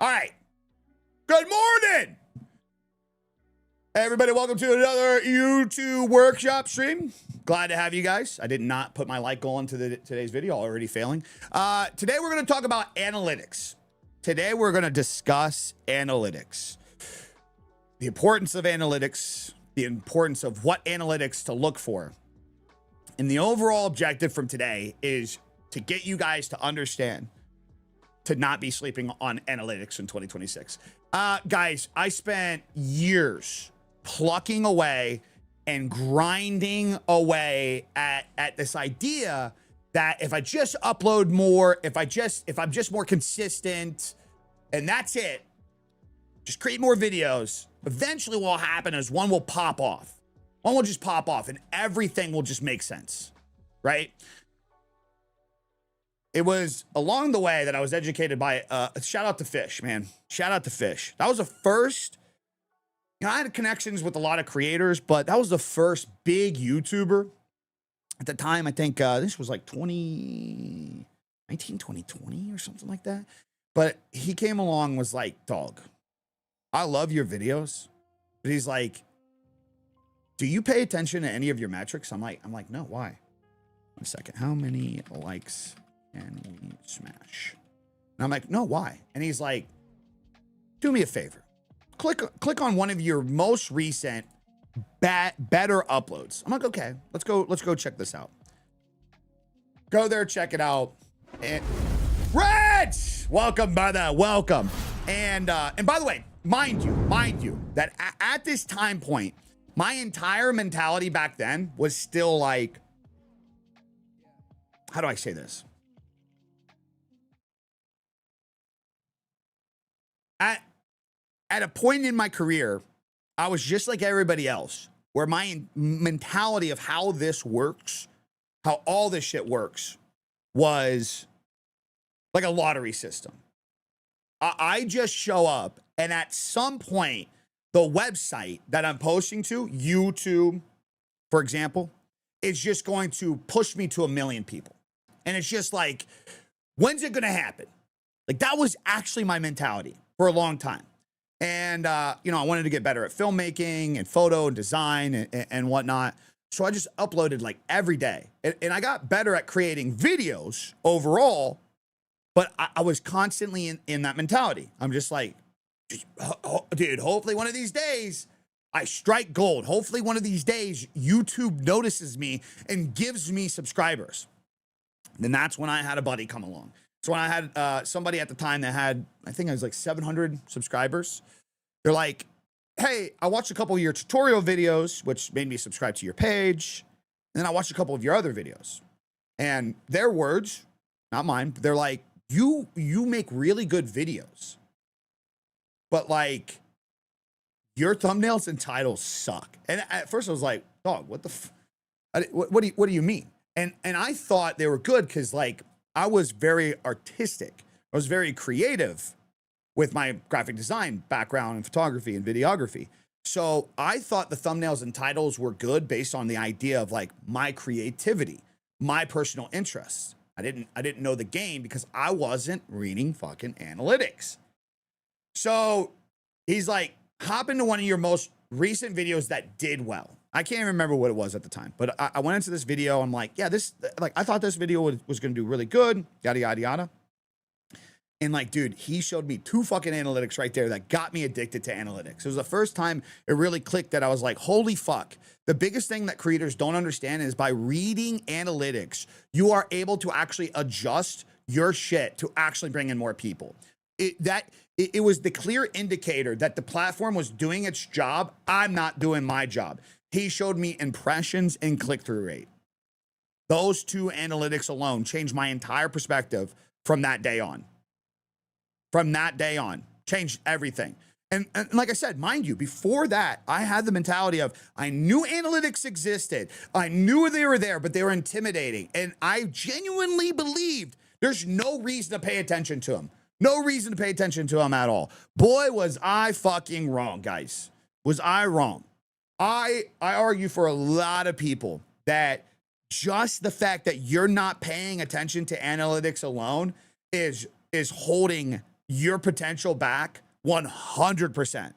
All right. Good morning. Hey, everybody, welcome to another YouTube workshop stream. Glad to have you guys. I did not put my like goal into today's video, already failing. Today, we're going to talk about analytics. Today, we're going to discuss analytics. The importance of analytics, the importance of what analytics to look for. And the overall objective from today is to get you guys to understand to not be sleeping on analytics in 2026. Guys, I spent years plucking away and grinding away at this idea that if I just upload more, if I'm just more consistent, and that's it, just create more videos, eventually what will happen is one will pop off. One will just pop off and everything will just make sense, right? It was along the way that I was educated by, shout out to Fish, man. Shout out to Fish. That was the first, I had connections with a lot of creators, but that was the first big YouTuber at the time. I think this was like 2020 or something like that. But he came along, was like, dog, I love your videos. But he's like, do you pay attention to any of your metrics? I'm like, no, why? 1 second. How many likes can we smash? And I'm like, no, why? And he's like, do me a favor. Click on one of your most recent better uploads. I'm like, okay, let's go check this out. Go there, check it out. And Reg, welcome, brother, welcome. And by the way, mind you, that at this time point, my entire mentality back then was still like, how do I say this? At a point in my career, I was just like everybody else, where my mentality of how this works, how all this shit works, was like a lottery system. I just show up, and at some point, the website that I'm posting to, YouTube, for example, is just going to push me to 1 million people. And it's just like, when's it going to happen? Like, that was actually my mentality for a long time. And, you know, I wanted to get better at filmmaking and photo and design and whatnot. So I just uploaded like every day. And I got better at creating videos overall, but I was constantly in that mentality. I'm just like, dude, hopefully one of these days I strike gold. Hopefully one of these days YouTube notices me and gives me subscribers. Then that's when I had a buddy come along. So when I had somebody at the time that had, I think it was like 700 subscribers, they're like, hey, I watched a couple of your tutorial videos, which made me subscribe to your page. And then I watched a couple of your other videos. And their words, not mine, they're like, you make really good videos. But like, your thumbnails and titles suck. And at first I was like, dog, what the what do you mean? And I thought they were good because like, I was very artistic. I was very creative with my graphic design background and photography and videography. So I thought the thumbnails and titles were good based on the idea of like my creativity, my personal interests. I didn't know the game because I wasn't reading fucking analytics. So he's like, hop into one of your most recent videos that did well. I can't remember what it was at the time, but I went into this video. I'm like, yeah, I thought this video was going to do really good, yada, yada, yada. And like, dude, he showed me 2 fucking analytics right there that got me addicted to analytics. It was the first time it really clicked that I was like, holy fuck. The biggest thing that creators don't understand is by reading analytics, you are able to actually adjust your shit to actually bring in more people. It was the clear indicator that the platform was doing its job. I'm not doing my job. He showed me impressions and click-through rate. Those 2 analytics alone changed my entire perspective from that day on. From that day on, changed everything. And like I said, mind you, before that, I had the mentality of, I knew analytics existed. I knew they were there, but they were intimidating. And I genuinely believed there's no reason to pay attention to them. No reason to pay attention to them at all. Boy, was I fucking wrong, guys. Was I wrong? I argue for a lot of people that just the fact that you're not paying attention to analytics alone is holding your potential back 100%.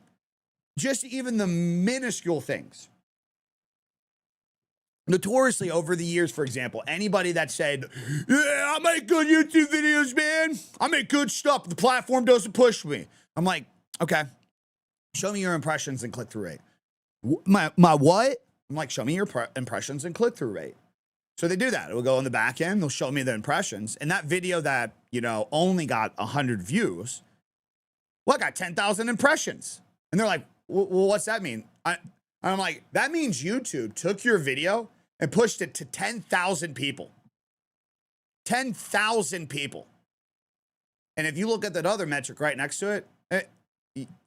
Just even the minuscule things. Notoriously over the years, for example, anybody that said, yeah, I make good YouTube videos, man. I make good stuff. The platform doesn't push me. I'm like, okay, show me your impressions and click-through rate. My what? I'm like, show me your impressions and click-through rate. So they do that. It will go on the back end. They'll show me the impressions. And that video that, you know, only got 100 views, well, I got 10,000 impressions. And they're like, well, what's that mean? I'm like, that means YouTube took your video and pushed it to 10,000 people. 10,000 people. And if you look at that other metric right next to it,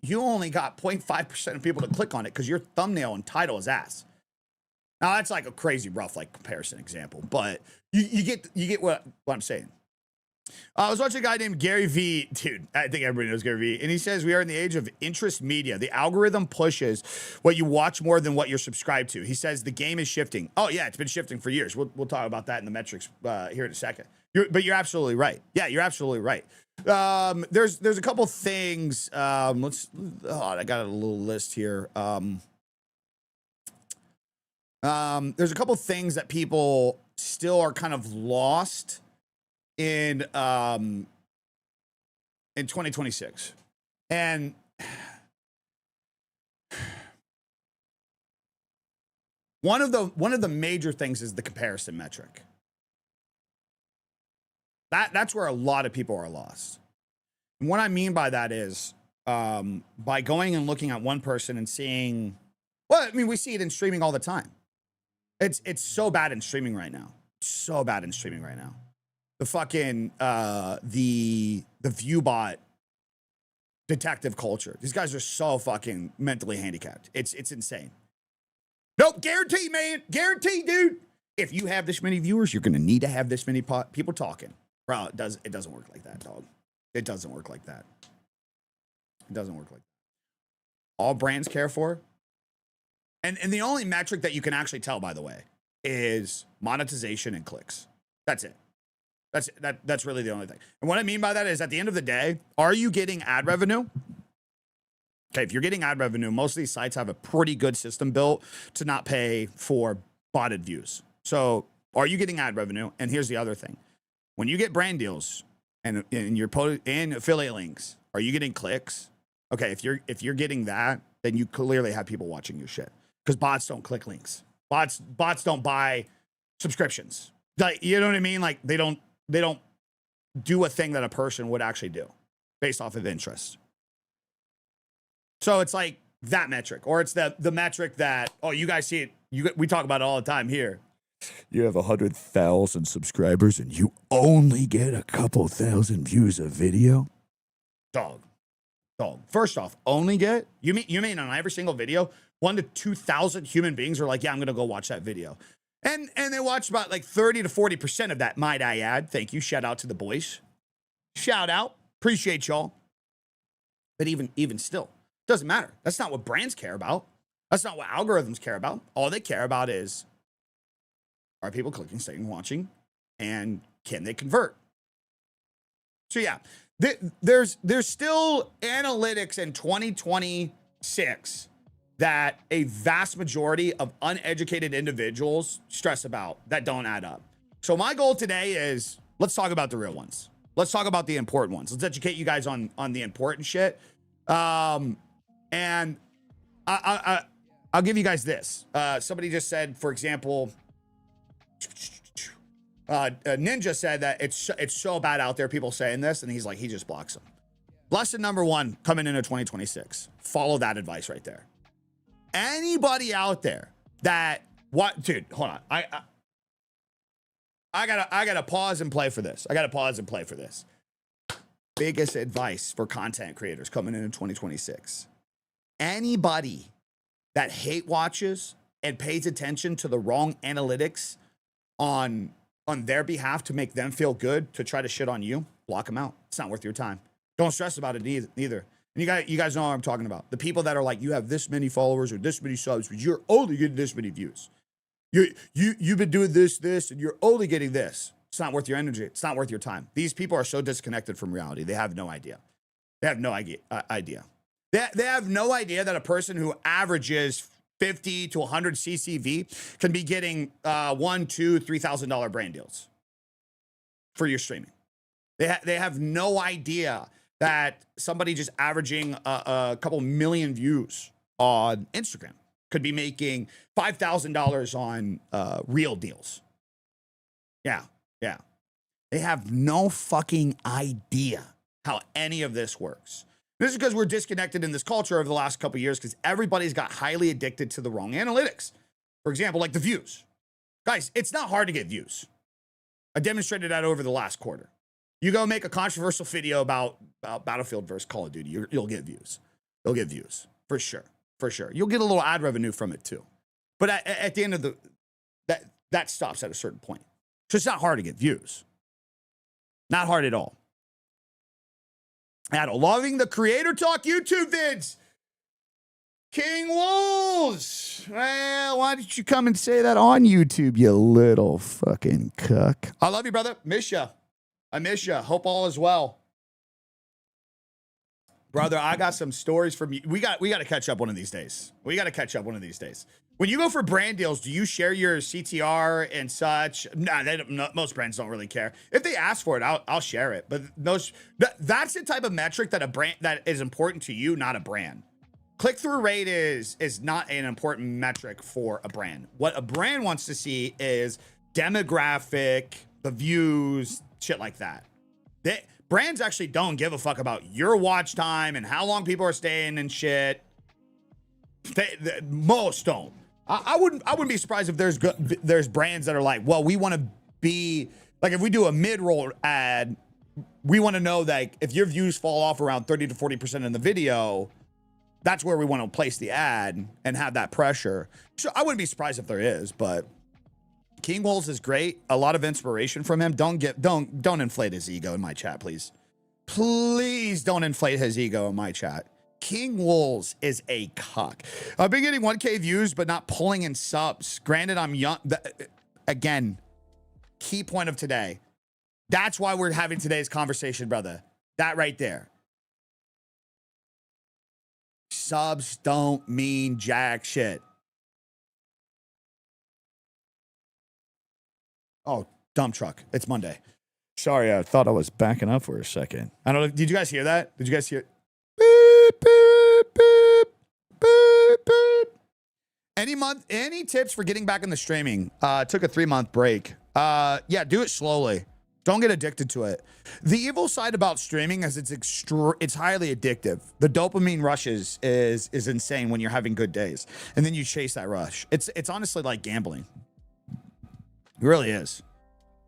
you only got 0.5% of people to click on it because your thumbnail and title is ass. Now that's like a crazy rough like comparison example, but you get what I'm saying. I was watching a guy named Gary V. Dude, I think everybody knows Gary V. And he says, we are in the age of interest media. The algorithm pushes what you watch more than what you're subscribed to. He says the game is shifting. Oh, yeah, it's been shifting for years. We'll talk about that in the metrics here in a second. But you're absolutely right. Yeah, you're absolutely right. There's a couple things. I got a little list here. There's a couple things that people still are kind of lost in 2026. And one of the major things is the comparison metric. That's where a lot of people are lost. And what I mean by that is by going and looking at one person and seeing, well, I mean, we see it in streaming all the time. It's so bad in streaming right now. So bad in streaming right now. The fucking the ViewBot detective culture. These guys are so fucking mentally handicapped. It's insane. Nope, guarantee, man. Guarantee, dude. If you have this many viewers, you're gonna need to have this many people talking. Bro, it doesn't work like that, dog. It doesn't work like that. It doesn't work like that. All brands care for, and the only metric that you can actually tell, by the way, is monetization and clicks. That's it. That's really the only thing. And what I mean by that is, at the end of the day, are you getting ad revenue? Okay, if you're getting ad revenue, most of these sites have a pretty good system built to not pay for botted views. So are you getting ad revenue? And here's the other thing. When you get brand deals and you're and affiliate links, are you getting clicks? Okay, if you're getting that, then you clearly have people watching your shit. Because bots don't click links. Bots don't buy subscriptions. Like, you know what I mean? Like they don't do a thing that a person would actually do based off of interest. So it's like that metric, or it's the metric that, oh, you guys see it. We talk about it all the time here. You have 100,000 subscribers and you only get a couple thousand views a video. Dog. First off, only get, you mean on every single video, 1,000 to 2,000 human beings are like, yeah, I'm going to go watch that video. And they watch about like 30 to 40% of that, might I add. Thank you. Shout out to the boys. Shout out. Appreciate y'all. But even still, doesn't matter. That's not what brands care about. That's not what algorithms care about. All they care about is, are people clicking, staying, watching, and can they convert? So yeah, there's still analytics in 2026 that a vast majority of uneducated individuals stress about that don't add up. So my goal today is, let's talk about the real ones. Let's talk about the important ones. Let's educate you guys on the important shit. And I'll give you guys this. Somebody just said, for example, Ninja said that it's so bad out there, people saying this, and he's like, he just blocks them. Lesson number one coming into 2026. Follow that advice right there. Anybody out there that dude, hold on. I gotta pause and play for this. Biggest advice for content creators coming into 2026. Anybody that hate watches and pays attention to the wrong analytics on their behalf to make them feel good, to try to shit on you, block them out. It's not worth your time. Don't stress about it either. And you guys know what I'm talking about. The people that are like, you have this many followers or this many subs, but you're only getting this many views. You've been doing this, and you're only getting this. It's not worth your energy. It's not worth your time. These people are so disconnected from reality. They have no idea. They have no idea. They have no idea that a person who averages 50 to 100 CCV can be getting $1,000, $2,000, $3,000 brand deals for your streaming. They have no idea that somebody just averaging a couple million views on Instagram could be making $5,000 on real deals. Yeah. They have no fucking idea how any of this works. This is because we're disconnected in this culture over the last couple of years because everybody's got highly addicted to the wrong analytics. For example, like the views. Guys, it's not hard to get views. I demonstrated that over the last quarter. You go make a controversial video about Battlefield versus Call of Duty, you'll get views. You'll get views, for sure. You'll get a little ad revenue from it too. But at the end of that stops at a certain point. So it's not hard to get views. Not hard at all. Addo, loving the Creator Talk YouTube vids. King Wolves. Well, why didn't you come and say that on YouTube, you little fucking cuck? I love you, brother. Miss ya. I miss ya. Hope all is well. Brother, I got some stories from you. We got to catch up one of these days. When you go for brand deals, do you share your CTR and such? No, most brands don't really care. If they ask for it, I'll share it. But that's the type of metric that a brand that is important to you, not a brand. Click-through rate is not an important metric for a brand. What a brand wants to see is demographic, the views, shit like that. Brands actually don't give a fuck about your watch time and how long people are staying and shit. Most don't. I wouldn't be surprised if there's brands that are like, well, we want to be like, if we do a mid-roll ad, we want to know that if your views fall off around 30 to 40% in the video, that's where we want to place the ad and have that pressure. So I wouldn't be surprised if there is, but King Wolves is great. A lot of inspiration from him. Don't inflate his ego in my chat, please. Please don't inflate his ego in my chat. King Wolves is a cuck. I've been getting 1K views, but not pulling in subs. Granted, I'm young. Again, key point of today. That's why we're having today's conversation, brother. That right there. Subs don't mean jack shit. Oh, dump truck. It's Monday. Sorry, I thought I was backing up for a second. I don't know. Did you guys hear that? Did you guys hear it? Beep, beep, beep, beep, beep. Any tips for getting back in the streaming? Took a 3-month break. Yeah, do it slowly. Don't get addicted to it. The evil side about streaming is it's highly addictive. The dopamine rush is insane when you're having good days, and then you chase that rush. It's honestly like gambling. It really is.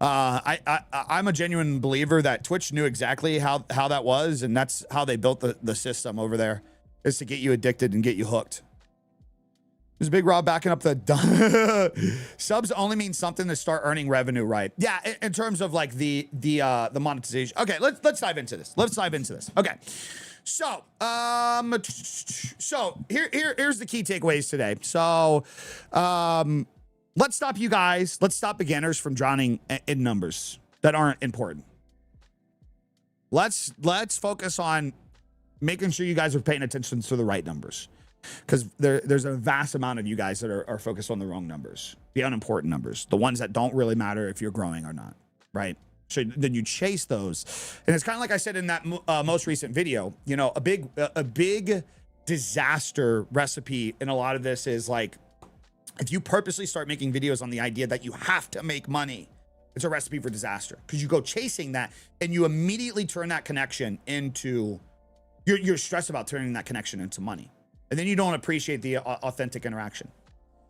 I'm a genuine believer that Twitch knew exactly how that was, and that's how they built the system over there, is to get you addicted and get you hooked. There's Big Rob backing up the subs only mean something to start earning revenue, right? Yeah, in terms of like the monetization. Okay, let's dive into this. Okay. So, here's the key takeaways today. So, let's stop you guys. Let's stop beginners from drowning in numbers that aren't important. Let's focus on making sure you guys are paying attention to the right numbers, because there's a vast amount of you guys that are focused on the wrong numbers, the unimportant numbers, the ones that don't really matter if you're growing or not, right? So then you chase those, and it's kind of like I said in that most recent video. You know, a big disaster recipe in a lot of this is like, if you purposely start making videos on the idea that you have to make money, it's a recipe for disaster, because you go chasing that and you immediately turn that connection into, you're stressed about turning that connection into money. And then you don't appreciate the authentic interaction.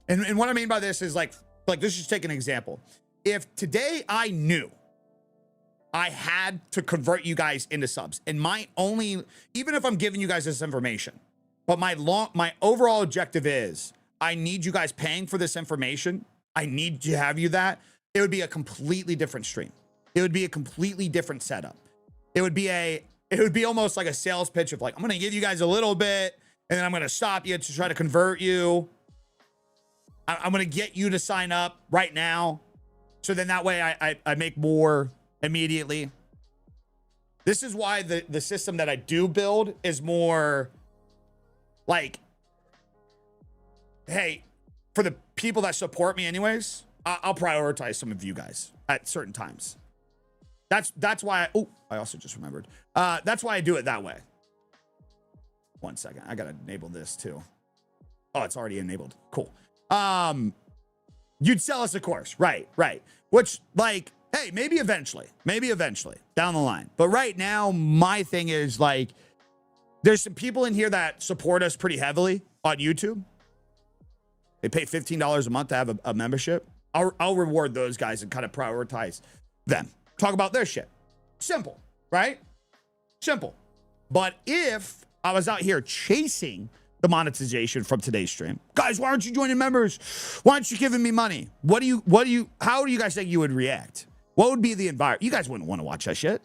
And what I mean by this is like let's just take an example. If today I knew I had to convert you guys into subs, and even if I'm giving you guys this information, but my overall objective is, I need you guys paying for this information. I need to have you that. It would be a completely different stream. It would be a completely different setup. It would be almost like a sales pitch of like, I'm going to give you guys a little bit, and then I'm going to stop you to try to convert you. I'm going to get you to sign up right now. So then that way I make more immediately. This is why the system that I do build is more like, hey, for the people that support me anyways, I'll prioritize some of you guys at certain times. That's why I also just remembered. That's why I do it that way. 1 second. I gotta enable this too. Oh, it's already enabled. Cool. You'd sell us a course. Right. Which, like, hey, maybe eventually down the line. But right now, my thing is, like, there's some people in here that support us pretty heavily on YouTube. They pay $15 a month to have a membership. I'll reward those guys and kind of prioritize them. Talk about their shit. Simple, right? Simple. But if I was out here chasing the monetization from today's stream, guys, why aren't you joining members? Why aren't you giving me money? How do you guys think you would react? What would be the environment? You guys wouldn't want to watch that shit.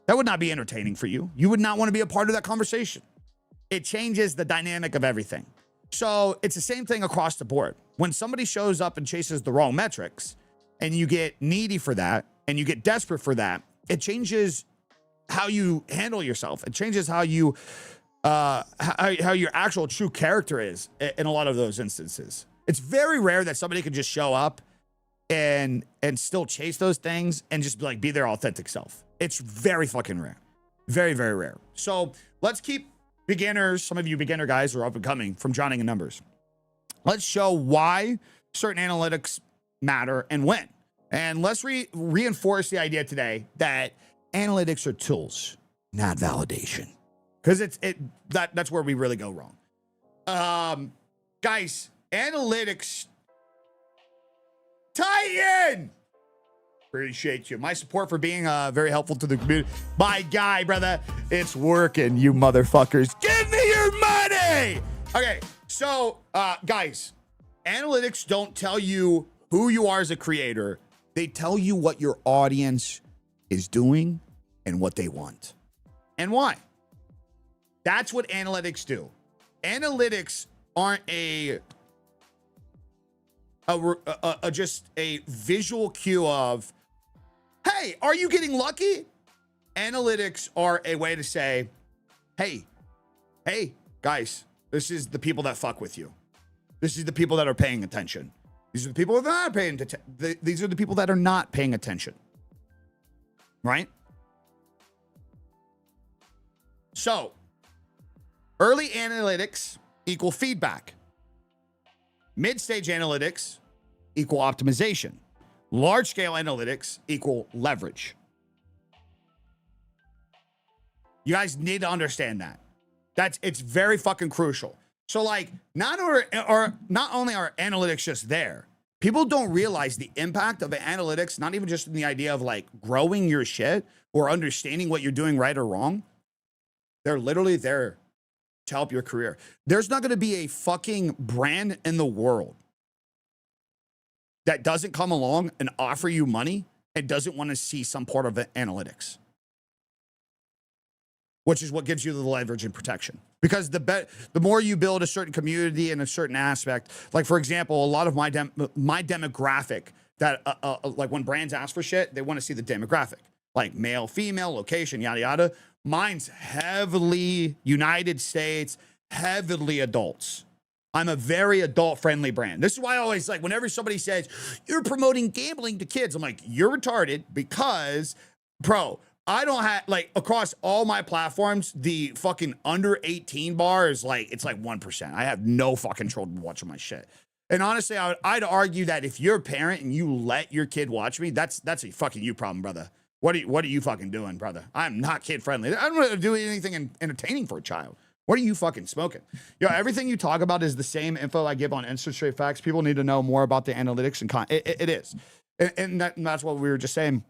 That would not be entertaining for you. You would not want to be a part of that conversation. It changes the dynamic of everything. So it's the same thing across the board. When somebody shows up and chases the wrong metrics and you get needy for that and you get desperate for that, it changes how you handle yourself. It changes how you, how your actual true character is in a lot of those instances. It's very rare that somebody can just show up and still chase those things and just like be their authentic self. It's very fucking rare. Very, very rare. So let's keep beginners, some of you beginner guys are up and coming from drowning in numbers. Let's show why certain analytics matter and when. And let's reinforce the idea today that analytics are tools, not validation. Because that's where we really go wrong. Guys, analytics, Titan! Appreciate you. My support for being very helpful to the community. My guy, brother. It's working, you motherfuckers. Give me your money! Okay, so, guys, analytics don't tell you who you are as a creator. They tell you what your audience is doing and what they want. And why. That's what analytics do. Analytics aren't just a visual cue of, hey, are you getting lucky? Analytics are a way to say, hey, guys, this is the people that fuck with you. This is the people that are paying attention. These are the people that are not paying attention. These are the people that are not paying attention. Right? So, early analytics equal feedback. Mid-stage analytics equal optimization. Large-scale analytics equal leverage. You guys need to understand that. It's very fucking crucial. So, like, not only are analytics just there, people don't realize the impact of analytics, not even just in the idea of, like, growing your shit or understanding what you're doing right or wrong. They're literally there to help your career. There's not going to be a fucking brand in the world that doesn't come along and offer you money and doesn't want to see some part of analytics, which is what gives you the leverage and protection. Because the more you build a certain community in a certain aspect, like, for example, a lot of my demographic that, like, when brands ask for shit, they want to see the demographic, like male, female, location, yada, yada. Mine's heavily United States, heavily adults. I'm a very adult-friendly brand. This is why I always, like, whenever somebody says, you're promoting gambling to kids, I'm like, you're retarded because, bro, I don't have, like, across all my platforms, the fucking under 18 bar is like, it's like 1%. I have no fucking children watching my shit. And honestly, I'd argue that if you're a parent and you let your kid watch me, that's a fucking you problem, brother. What are you fucking doing, brother? I'm not kid friendly. I don't want to do anything entertaining for a child. What are you fucking smoking? Yo, everything you talk about is the same info I give on Instant Straight Facts. People need to know more about the analytics and it is. And that's what we were just saying.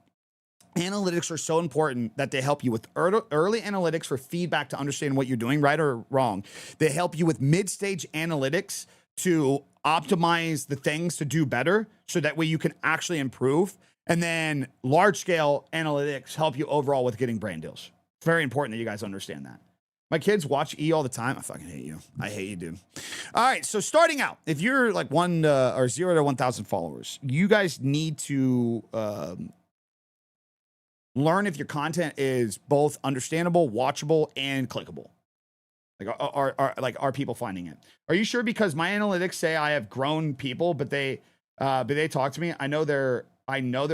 Analytics are so important that they help you with early analytics for feedback to understand what you're doing right or wrong. They help you with mid-stage analytics to optimize the things to do better so that way you can actually improve. And then large-scale analytics help you overall with getting brand deals. It's very important that you guys understand that. My kids watch E all the time. I fucking hate you. I hate you, dude. All right, so starting out, if you're like 0 to 1,000 followers, you guys need to Learn if your content is both understandable, watchable, and clickable. Like, are people finding it? Are you sure? Because my analytics say I have grown people, but they talk to me. I know their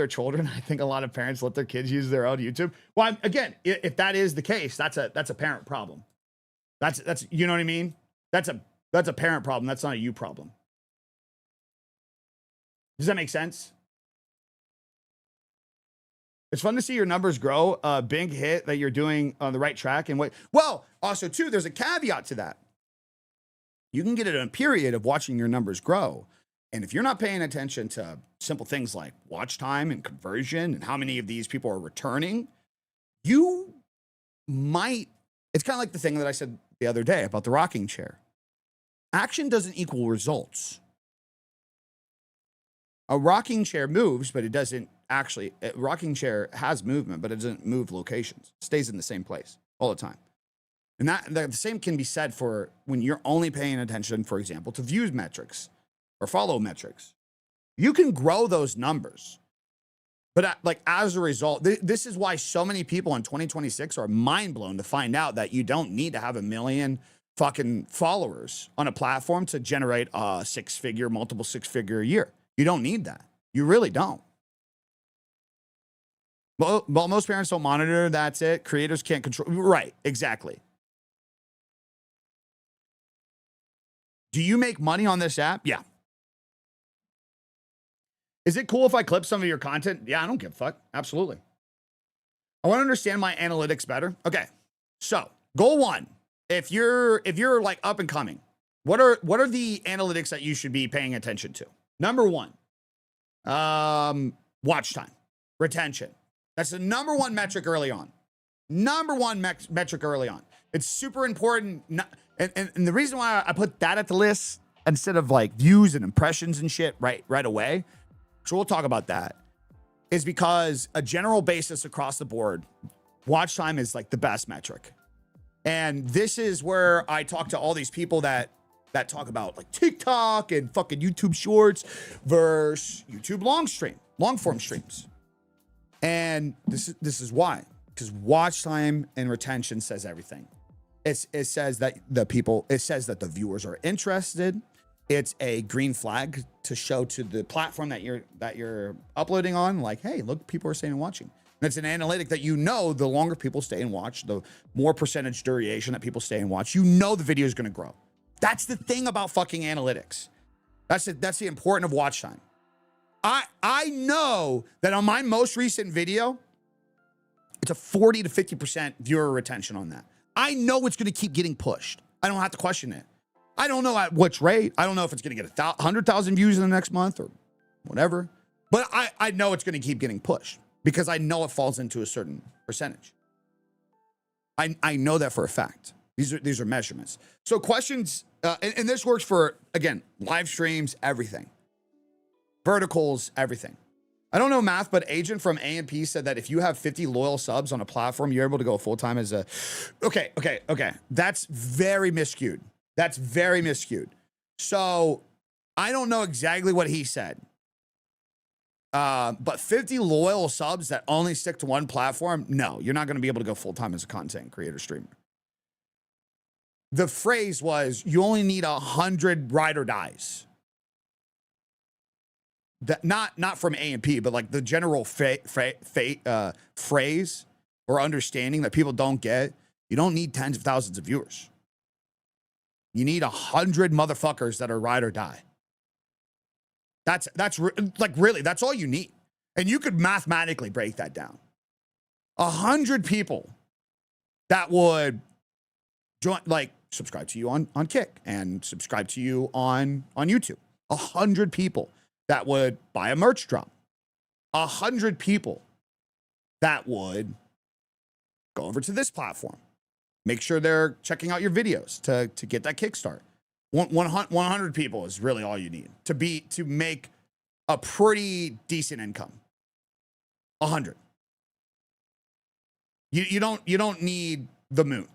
children. I think a lot of parents let their kids use their own YouTube. Well, again, if that is the case, that's a parent problem. That's you know what I mean? That's a parent problem. That's not a you problem. Does that make sense? It's fun to see your numbers grow. A big hit that you're doing on the right track. And well, also too, there's a caveat to that. You can get it in a period of watching your numbers grow. And if you're not paying attention to simple things like watch time and conversion and how many of these people are returning, you might, it's kind of like the thing that I said the other day about the rocking chair. Action doesn't equal results. A rocking chair moves, but it doesn't actually. A rocking chair has movement, but it doesn't move locations. It stays in the same place all the time. And the same can be said for when you're only paying attention, for example, to views metrics or follow metrics. You can grow those numbers. But like as a result, this is why so many people in 2026 are mind blown to find out that you don't need to have 1 million fucking followers on a platform to generate a multiple six-figure a year. You don't need that. You really don't. Well, most parents don't monitor. That's it. Creators can't control. Right. Exactly. Do you make money on this app? Yeah. Is it cool if I clip some of your content? Yeah, I don't give a fuck. Absolutely. I want to understand my analytics better. Okay. So goal 1, if you're like up and coming, what are the analytics that you should be paying attention to? Number 1, watch time, retention. That's the number 1 metric early on. Number 1 metric early on. It's super important. And the reason why I put that at the list instead of like views and impressions and shit right away, so we'll talk about that, is because a general basis across the board, watch time is like the best metric. And this is where I talk to all these people that talk about like TikTok and fucking YouTube shorts versus YouTube long form streams. And this is why, because watch time and retention says everything. It says that the viewers are interested. It's a green flag to show to the platform that you're uploading on, like, hey, look, people are staying and watching. And it's an analytic that the longer people stay and watch, the more percentage duration that people stay and watch, the video is going to grow. That's the thing about fucking analytics. That's the importance of watch time. I know that on my most recent video, it's a 40 to 50% viewer retention on that. I know it's going to keep getting pushed. I don't have to question it. I don't know at which rate. I don't know if it's going to get 100,000 views in the next month or whatever. But I know it's going to keep getting pushed because I know it falls into a certain percentage. I know that for a fact. These are measurements. So questions, and this works for, again, live streams, everything. Verticals, everything. I don't know math, but Agent from A&P said that if you have 50 loyal subs on a platform, you're able to go full-time as a... Okay. That's very miscued. So I don't know exactly what he said. But 50 loyal subs that only stick to one platform, no, you're not going to be able to go full-time as a content creator streamer. The phrase was, you only need 100 ride or dies. That not from A&P, but like the general phrase or understanding that people don't get. You don't need tens of thousands of viewers. You need 100 motherfuckers that are ride or die. That's really, that's all you need. And you could mathematically break that down. 100 people that would join, like subscribe to you on Kick and subscribe to you on YouTube. 100 people that would buy a merch drop. 100 people that would go over to this platform. Make sure they're checking out your videos to get that kickstart. 100 people is really all you need to make a pretty decent income. 100. You don't need the moon.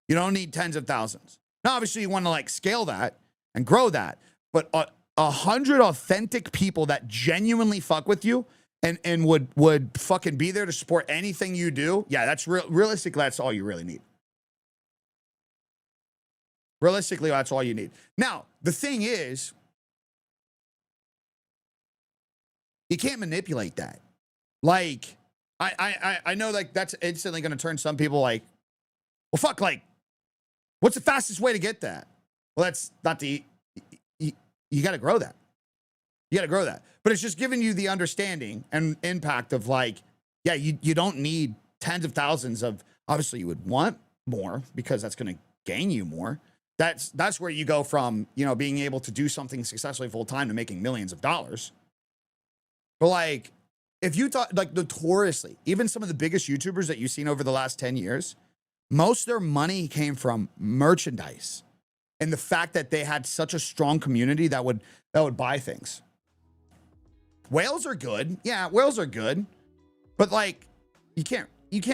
You don't need tens of thousands. Now, obviously, you want to like scale that and grow that, but 100 authentic people that genuinely fuck with you and would fucking be there to support anything you do, yeah, that's realistically, that's all you really need. Realistically, that's all you need. Now, the thing is, you can't manipulate that. Like, I know, like, that's instantly going to turn some people like, well, fuck, like, what's the fastest way to get that? Well, that's not the, you got to grow that. You got to grow that. But it's just giving you the understanding and impact of like, yeah, you don't need tens of thousands of, obviously you would want more because that's going to gain you more. That's where you go from, you know, being able to do something successfully full time to making millions of dollars. But like, if you thought, like, notoriously, even some of the biggest YouTubers that you've seen over the last 10 years, most of their money came from merchandise and the fact that they had such a strong community that would buy things. Whales are good. Yeah, whales are good. But like, you can't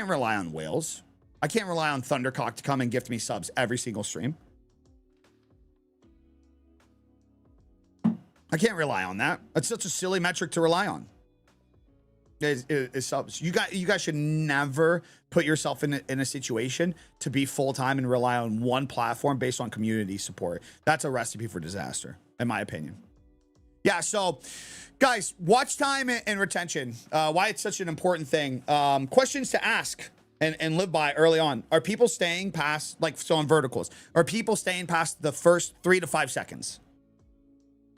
rely on whales. I can't rely on Thundercock to come and gift me subs every single stream. I can't rely on that. That's such a silly metric to rely on. Is subs. You guys should never put yourself in a situation to be full-time and rely on one platform based on community support. That's a recipe for disaster, in my opinion. Yeah, so guys, watch time and retention. Why it's such an important thing. Questions to ask and live by early on. Are people staying past, like, so on verticals, are people staying past the first 3 to 5 seconds?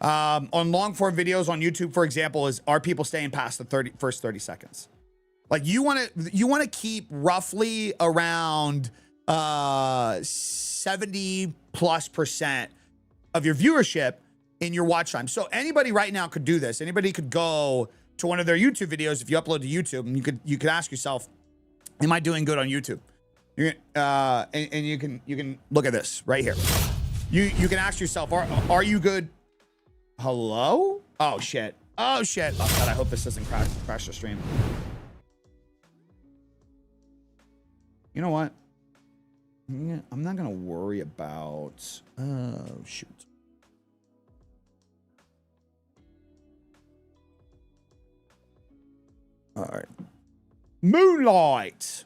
On long form videos on YouTube, for example, are people staying past the first 30 seconds? Like, you want to keep roughly around 70+% of your viewership in your watch time. So anybody right now could do this. Anybody could go to one of their YouTube videos if you upload to YouTube, and you could ask yourself, am I doing good on YouTube? And you can look at this right here. You can ask yourself, are you good? Hello? Oh shit. Oh shit. Oh god, I hope this doesn't crash the stream. You know what? I'm not gonna worry about, oh shoot. All right. Moonlight.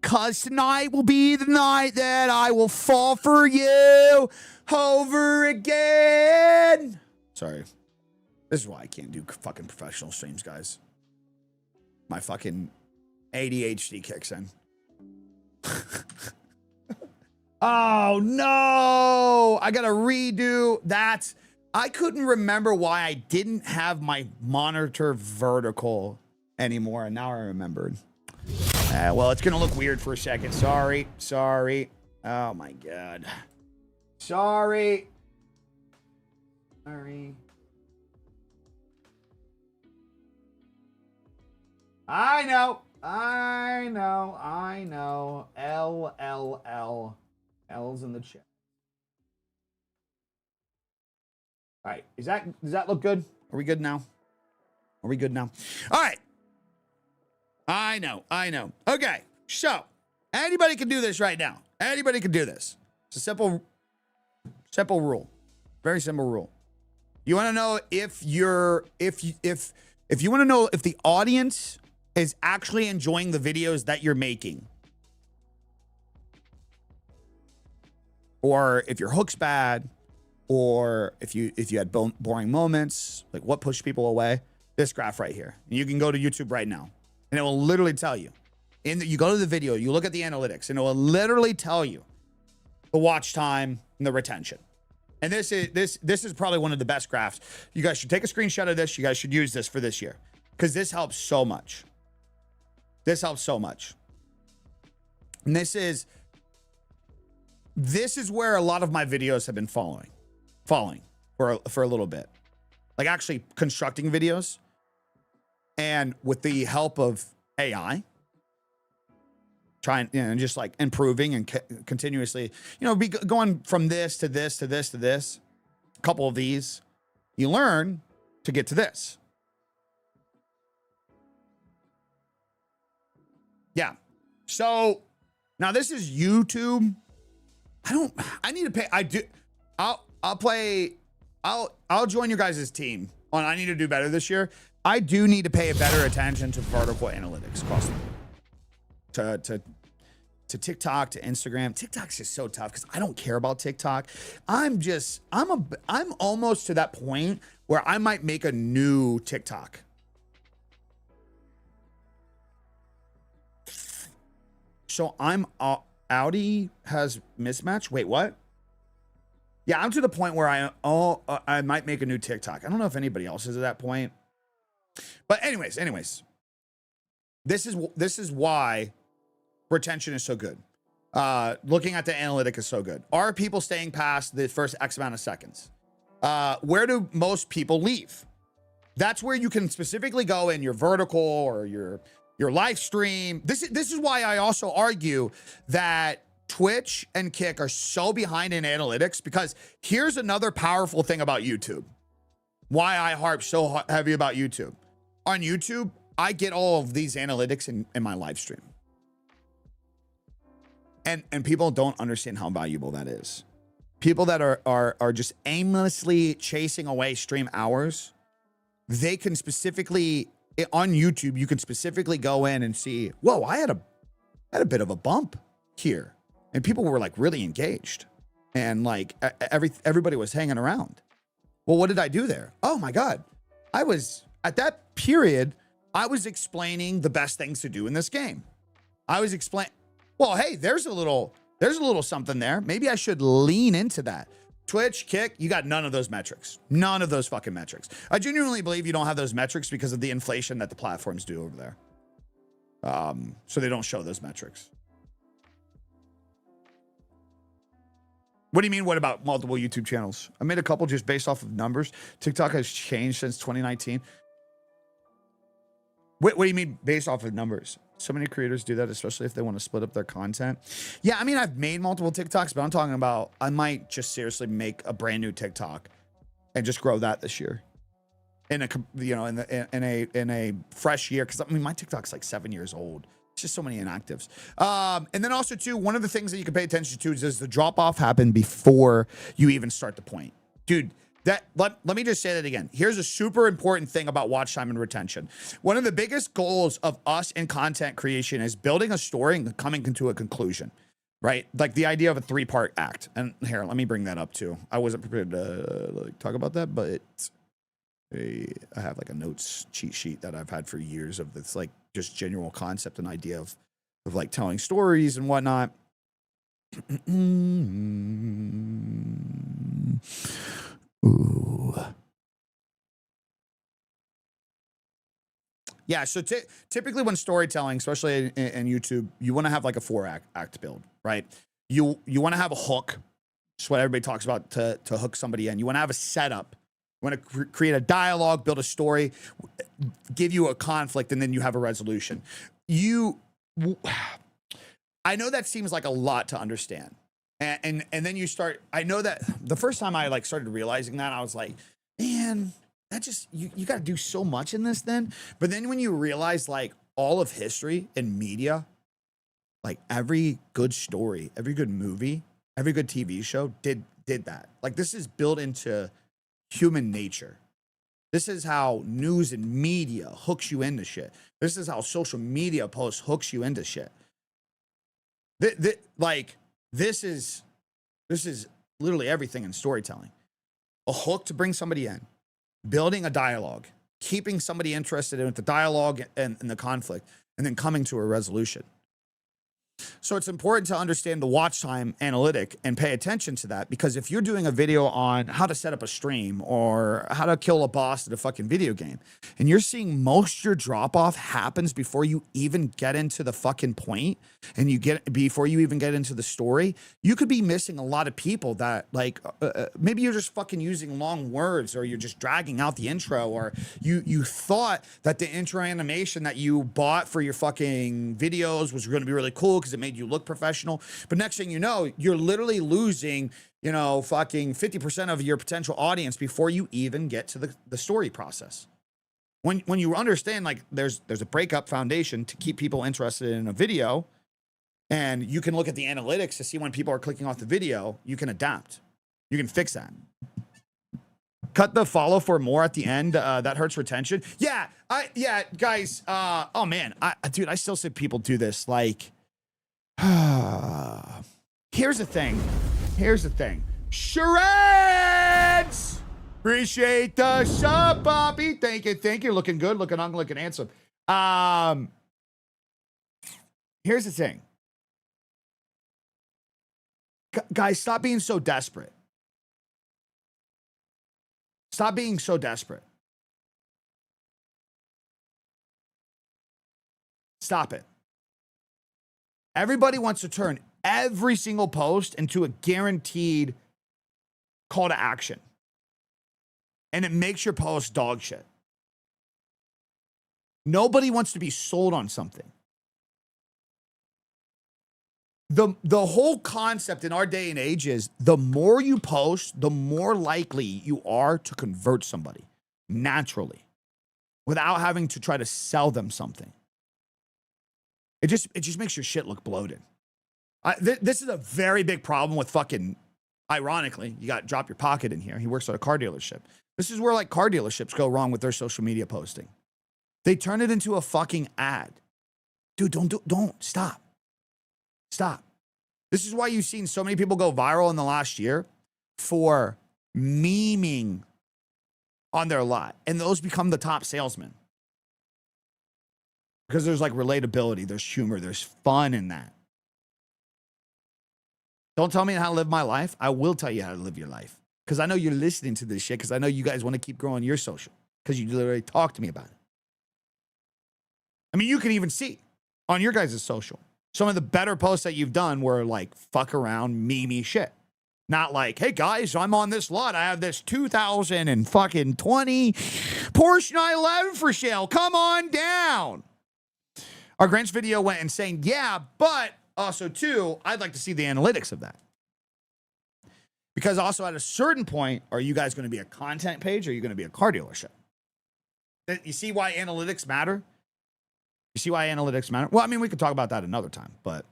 Cause tonight will be the night that I will fall for you over again. Sorry. This is why I can't do fucking professional streams, guys. My fucking ADHD kicks in. Oh, no. I got to redo that. I couldn't remember why I didn't have my monitor vertical anymore, and now I remembered. Well, it's going to look weird for a second. Sorry. Oh, my God. Sorry. I know. LLL. L's in the chat. All right. Does that look good? Are we good now? All right. I know. Okay. So, anybody can do this right now. Anybody can do this. It's a simple rule. Very simple rule. You want to know if you want to know if the audience is actually enjoying the videos that you're making, or if your hook's bad, or if you had boring moments, like what pushed people away. This graph right here. And you can go to YouTube right now, and it will literally tell you. You go to the video, you look at the analytics, and it will literally tell you the watch time and the retention. And this is probably one of the best graphs. You guys should take a screenshot of this. You guys should use this for this year, because this helps so much. And this is where a lot of my videos have been falling for a little bit. Like actually constructing videos, and with the help of AI, trying, just like improving and continuously, be going from this to this to this to this, a couple of these, you learn to get to this. Yeah. So now this is YouTube. I need to pay. I'll join your guys' team on I need to do better this year. I do need to pay better attention to vertical analytics across the board. To TikTok, to Instagram. TikTok's just so tough because I don't care about TikTok. I'm almost to that point where I might make a new TikTok. So I'm Audi has mismatch. Wait, what? Yeah, I'm to the point where I might make a new TikTok. I don't know if anybody else is at that point. But anyways, this is why retention is so good. Looking at the analytic is so good. Are people staying past the first X amount of seconds? Where do most people leave? That's where you can specifically go in your vertical or your live stream. This is why I also argue that Twitch and Kick are so behind in analytics, because here's another powerful thing about YouTube. Why I harp so heavy about YouTube. On YouTube, I get all of these analytics in my live stream. And people don't understand how valuable that is. People that are just aimlessly chasing away stream hours, they can specifically, on YouTube, you can specifically go in and see, whoa, I had a bit of a bump here. And people were like really engaged. And like everybody was hanging around. Well, what did I do there? Oh my God. I was, at that period, I was explaining the best things to do in this game. I was explaining, well, hey, there's a little something there. Maybe I should lean into that. Twitch, Kick, you got none of those metrics. None of those fucking metrics. I genuinely believe you don't have those metrics because of the inflation that the platforms do over there. So they don't show those metrics. What do you mean, what about multiple YouTube channels? I made a couple just based off of numbers. TikTok has changed since 2019. What do you mean based off of numbers? So many creators do that, especially if they want to split up their content. Yeah, I mean, I've made multiple TikToks, but I'm talking about I might just seriously make a brand new TikTok and just grow that this year. In a fresh year, because I mean my TikTok's like 7 years old. It's just so many inactives. And then also too, one of the things that you can pay attention to is does the drop off happen before you even start the point? Dude, let me just say that again. Here's a super important thing about watch time and retention. One of the biggest goals of us in content creation is building a story and coming to a conclusion, right? Like the idea of a 3-part act. And here, let me bring that up too. I wasn't prepared to talk about that, but I have like a notes cheat sheet that I've had for years of this like just general concept and idea of like telling stories and whatnot. Ooh. Yeah, so typically when storytelling, especially in YouTube, you want to have like a 4-act build, right? You want to have a hook. That's what everybody talks about to hook somebody in. You want to have a setup. You want to create a dialogue, build a story, give you a conflict, and then you have a resolution. I know that seems like a lot to understand. And then you start, I know that the first time I like started realizing that, I was like, man, that just, you got to do so much in this then. But then when you realize like all of history and media, like every good story, every good movie, every good TV show did that. Like this is built into human nature. This is how news and media hooks you into shit. This is how social media posts hooks you into shit. This is literally everything in storytelling. A hook to bring somebody in, building a dialogue, keeping somebody interested in the dialogue and the conflict, and then coming to a resolution. So it's important to understand the watch time analytic and pay attention to that, because if you're doing a video on how to set up a stream or how to kill a boss in a fucking video game, and you're seeing most of your drop off happens before you even get into the fucking point and before you even get into the story, you could be missing a lot of people that like, maybe you're just fucking using long words, or you're just dragging out the intro, or you thought that the intro animation that you bought for your fucking videos was going to be really cool because it made you look professional. But next thing you know, you're literally losing, fucking 50% of your potential audience before you even get to the story process. When you understand, like there's a breakup foundation to keep people interested in a video, and you can look at the analytics to see when people are clicking off the video, you can adapt. You can fix that. cut the follow for more at the end. That hurts retention. Yeah, guys. Oh man, dude, I still see people do this. Like, here's the thing. Shreds. Appreciate the sub, Bobby. Thank you. Looking good, looking on, looking handsome. Here's the thing. Guys, stop being so desperate. Stop being so desperate. Stop it. Everybody wants to turn every single post into a guaranteed call to action. And it makes your post dog shit. Nobody wants to be sold on something. The whole concept in our day and age is the more you post, the more likely you are to convert somebody naturally without having to try to sell them something. It just makes your shit look bloated. This is a very big problem with fucking, ironically, you got Drop Your Pocket in here. He works at a car dealership. This is where like car dealerships go wrong with their social media posting. They turn it into a fucking ad. Dude, don't stop. This is why you've seen so many people go viral in the last year for memeing on their lot. And those become the top salesmen. Because there's like relatability, there's humor, there's fun in that. Don't tell me how to live my life. I will tell you how to live your life. Because I know you're listening to this shit, because I know you guys want to keep growing your social. Because you literally talk to me about it. I mean, you can even see on your guys' social. Some of the better posts that you've done were like fuck around, memey shit. Not like, hey guys, I'm on this lot. I have this 2020 Porsche 911 for sale. Come on down. Our Grant's video went insane. Yeah, but also too, I'd like to see the analytics of that. Because also at a certain point, are you guys going to be a content page or are you going to be a car dealership? You see why analytics matter? You see why analytics matter? Well, I mean, we could talk about that another time, but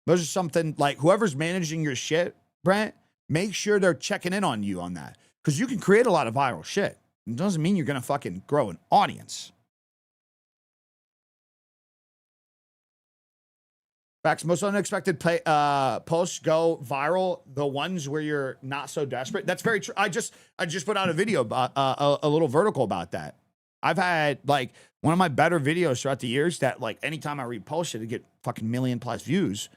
those are something like whoever's managing your shit, Brent, make sure they're checking in on you on that. Because you can create a lot of viral shit. It doesn't mean you're going to fucking grow an audience. Facts, most unexpected posts go viral. The ones where you're not so desperate. That's very true. I just put out a video about a little vertical about that. I've had like one of my better videos throughout the years that like anytime I repost it, it get fucking million+ views.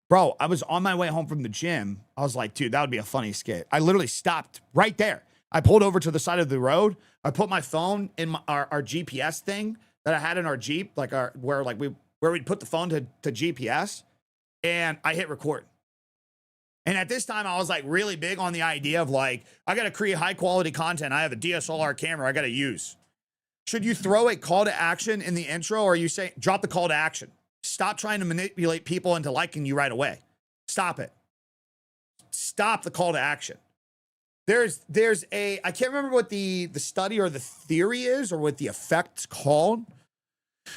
Bro, I was on my way home from the gym. I was like, dude, that would be a funny skit. I literally stopped right there. I pulled over to the side of the road. I put my phone in our GPS thing that I had in our Jeep, like where we'd put the phone to GPS, and I hit record. And at this time, I was like really big on the idea of like, I got to create high quality content. I have a DSLR camera I got to use. Should you throw a call to action in the intro, or are you saying drop the call to action? Stop trying to manipulate people into liking you right away. Stop it. Stop the call to action. There's a, I can't remember what the study or the theory is or what the effect's called,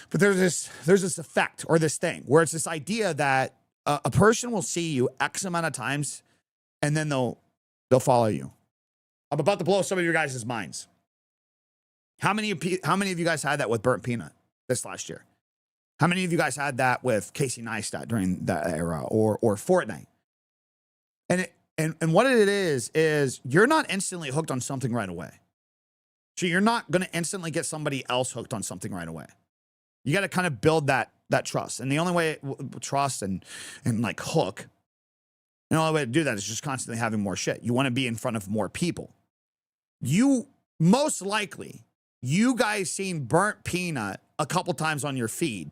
but there's this effect or this thing where it's this idea that a person will see you X amount of times and then they'll follow you. I'm about to blow some of your guys' minds. How many of you guys had that with Burnt Peanut this last year? How many of you guys had that with Casey Neistat during that era or Fortnite? And what it is you're not instantly hooked on something right away. So you're not going to instantly get somebody else hooked on something right away. You got to kind of build that trust. And the only way, trust and like hook, and the only way to do that is just constantly having more shit. You want to be in front of more people. You, most likely, you guys seen Burnt Peanut a couple times on your feed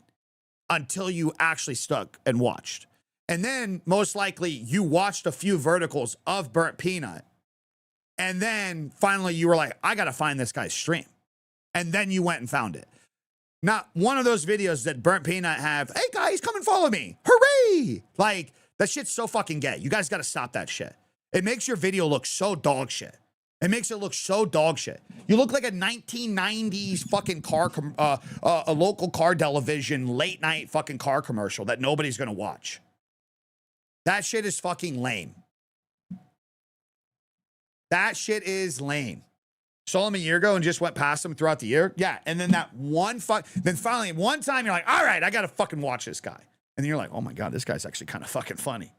until you actually stuck and watched. And then most likely you watched a few verticals of Burnt Peanut. And then finally you were like, I got to find this guy's stream. And then you went and found it. Not one of those videos that Burnt Peanut have, hey guys, come and follow me. Hooray! Like, that shit's so fucking gay. You guys got to stop that shit. It makes your video look so dog shit. It makes it look so dog shit. You look like a 1990s fucking car, a local car television, late night fucking car commercial that nobody's going to watch. That shit is fucking lame. That shit is lame. Saw him a year ago and just went past him throughout the year. Yeah. And then then finally one time you're like, all right, I got to fucking watch this guy. And then you're like, oh my God, this guy's actually kind of fucking funny.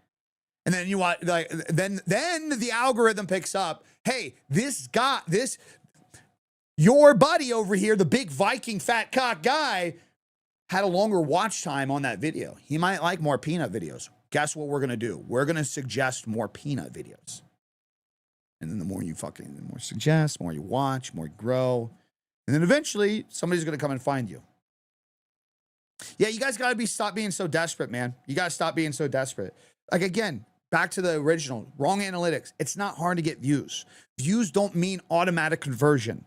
And then you watch, like, then the algorithm picks up, hey, your buddy over here, the big Viking fat cock guy, had a longer watch time on that video. He might like more peanut videos. Guess what we're going to do? We're going to suggest more peanut videos. And then the more suggest, more you watch, more you grow. And then eventually somebody's going to come and find you. Yeah, you guys got to stop being so desperate, man. You got to stop being so desperate. Like, again, back to the original, wrong analytics. It's not hard to get views. Views don't mean automatic conversion.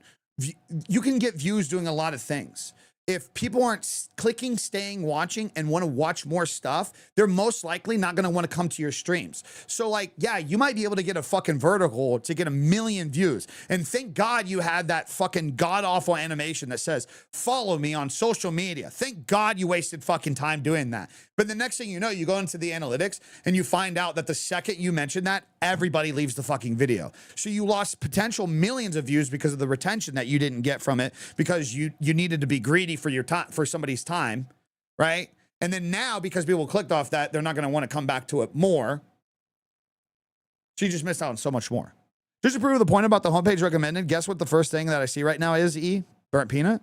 You can get views doing a lot of things. If people aren't clicking, staying, watching, and want to watch more stuff, they're most likely not going to want to come to your streams. So, like, yeah, you might be able to get a fucking vertical to get 1 million views. And thank God you had that fucking god-awful animation that says, follow me on social media. Thank God you wasted fucking time doing that. But the next thing you know, you go into the analytics and you find out that the second you mention that, everybody leaves the fucking video. So you lost potential millions of views because of the retention that you didn't get from it because you needed to be greedy for your time, for somebody's time, right? And then now, because people clicked off that, they're not going to want to come back to it more. So you just missed out on so much more. Just to prove the point about the homepage recommended, guess what the first thing that I see right now is, Burnt peanut?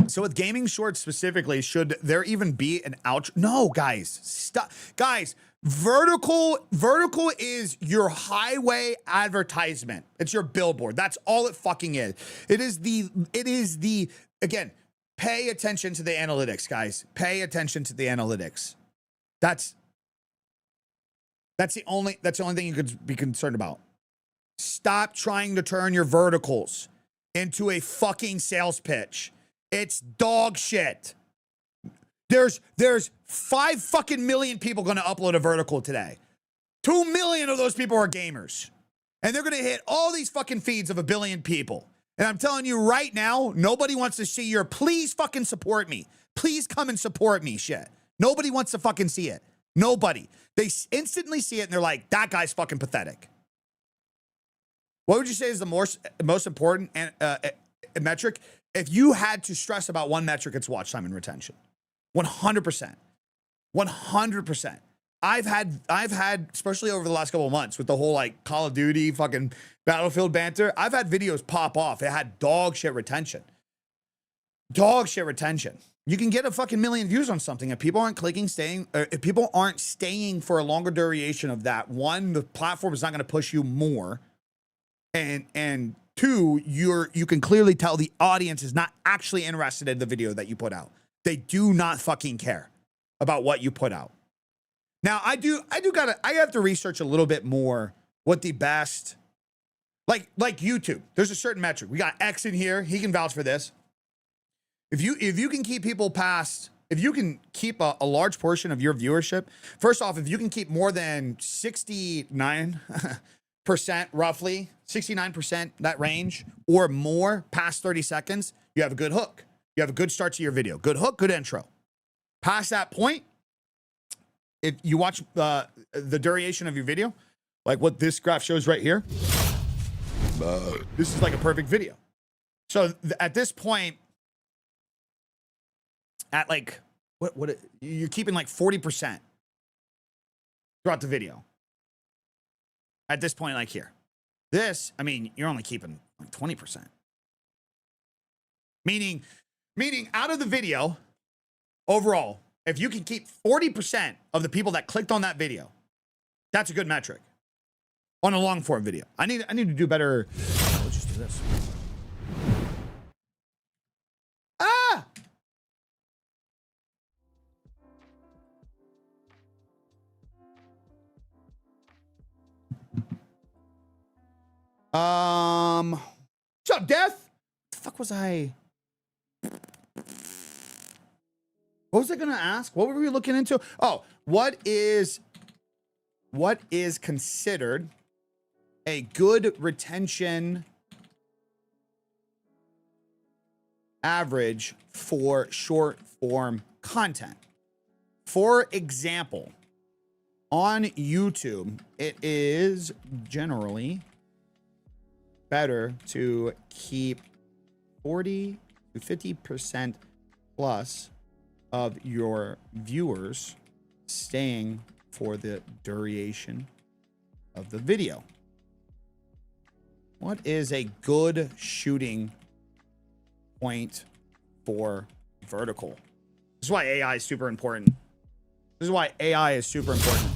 So with gaming shorts specifically, should there even be an outro? No, guys, stop. Guys, vertical is your highway advertisement. It's your billboard. That's all it fucking is. It is the, again, pay attention to the analytics, guys. Pay attention to the analytics. That's the only thing you could be concerned about. Stop trying to turn your verticals into a fucking sales pitch. It's dog shit. There's 5 fucking million people going to upload a vertical today. 2 million of those people are gamers. And they're going to hit all these fucking feeds of 1 billion people. And I'm telling you right now, nobody wants to see your please fucking support me. Please come and support me shit. Nobody wants to fucking see it. Nobody. They instantly see it and they're like, that guy's fucking pathetic. What would you say is the most important metric? If you had to stress about one metric, it's watch time and retention. 100%. 100%. I've had, especially over the last couple of months with the whole like Call of Duty fucking Battlefield banter, I've had videos pop off. It had dog shit retention. Dog shit retention. You can get a fucking million views on something if people aren't clicking, staying, if people aren't staying for a longer duration of that. One, the platform is not going to push you more. And two, you can clearly tell the audience is not actually interested in the video that you put out. They do not fucking care about what you put out. Now, I have to research a little bit more what the best, like YouTube. There's a certain metric. We got X in here. He can vouch for this. If you can keep people past, if you can keep a large portion of your viewership, first off, if you can keep more than 69% roughly, 69%, that range, or more past 30 seconds, you have a good hook. You have a good start to your video. Good hook, good intro. Past that point, if you watch the duration of your video, like what this graph shows right here, this is like a perfect video. So at this point, at like, you're keeping like 40% throughout the video. At this point, like here. This, I mean, you're only keeping like 20%. Meaning out of the video, overall, if you can keep 40% of the people that clicked on that video, that's a good metric on a long form video. I need to do better. Let's just do this. What's up, Death? What the fuck was I? What was I gonna ask? What were we looking into? Oh, what is considered a good retention average for short form content? For example, on YouTube, it is generally better to keep 40 to 50% plus of your viewers staying for the duration of the video. What is a good shooting point for vertical? This is why AI is super important. This is why AI is super important.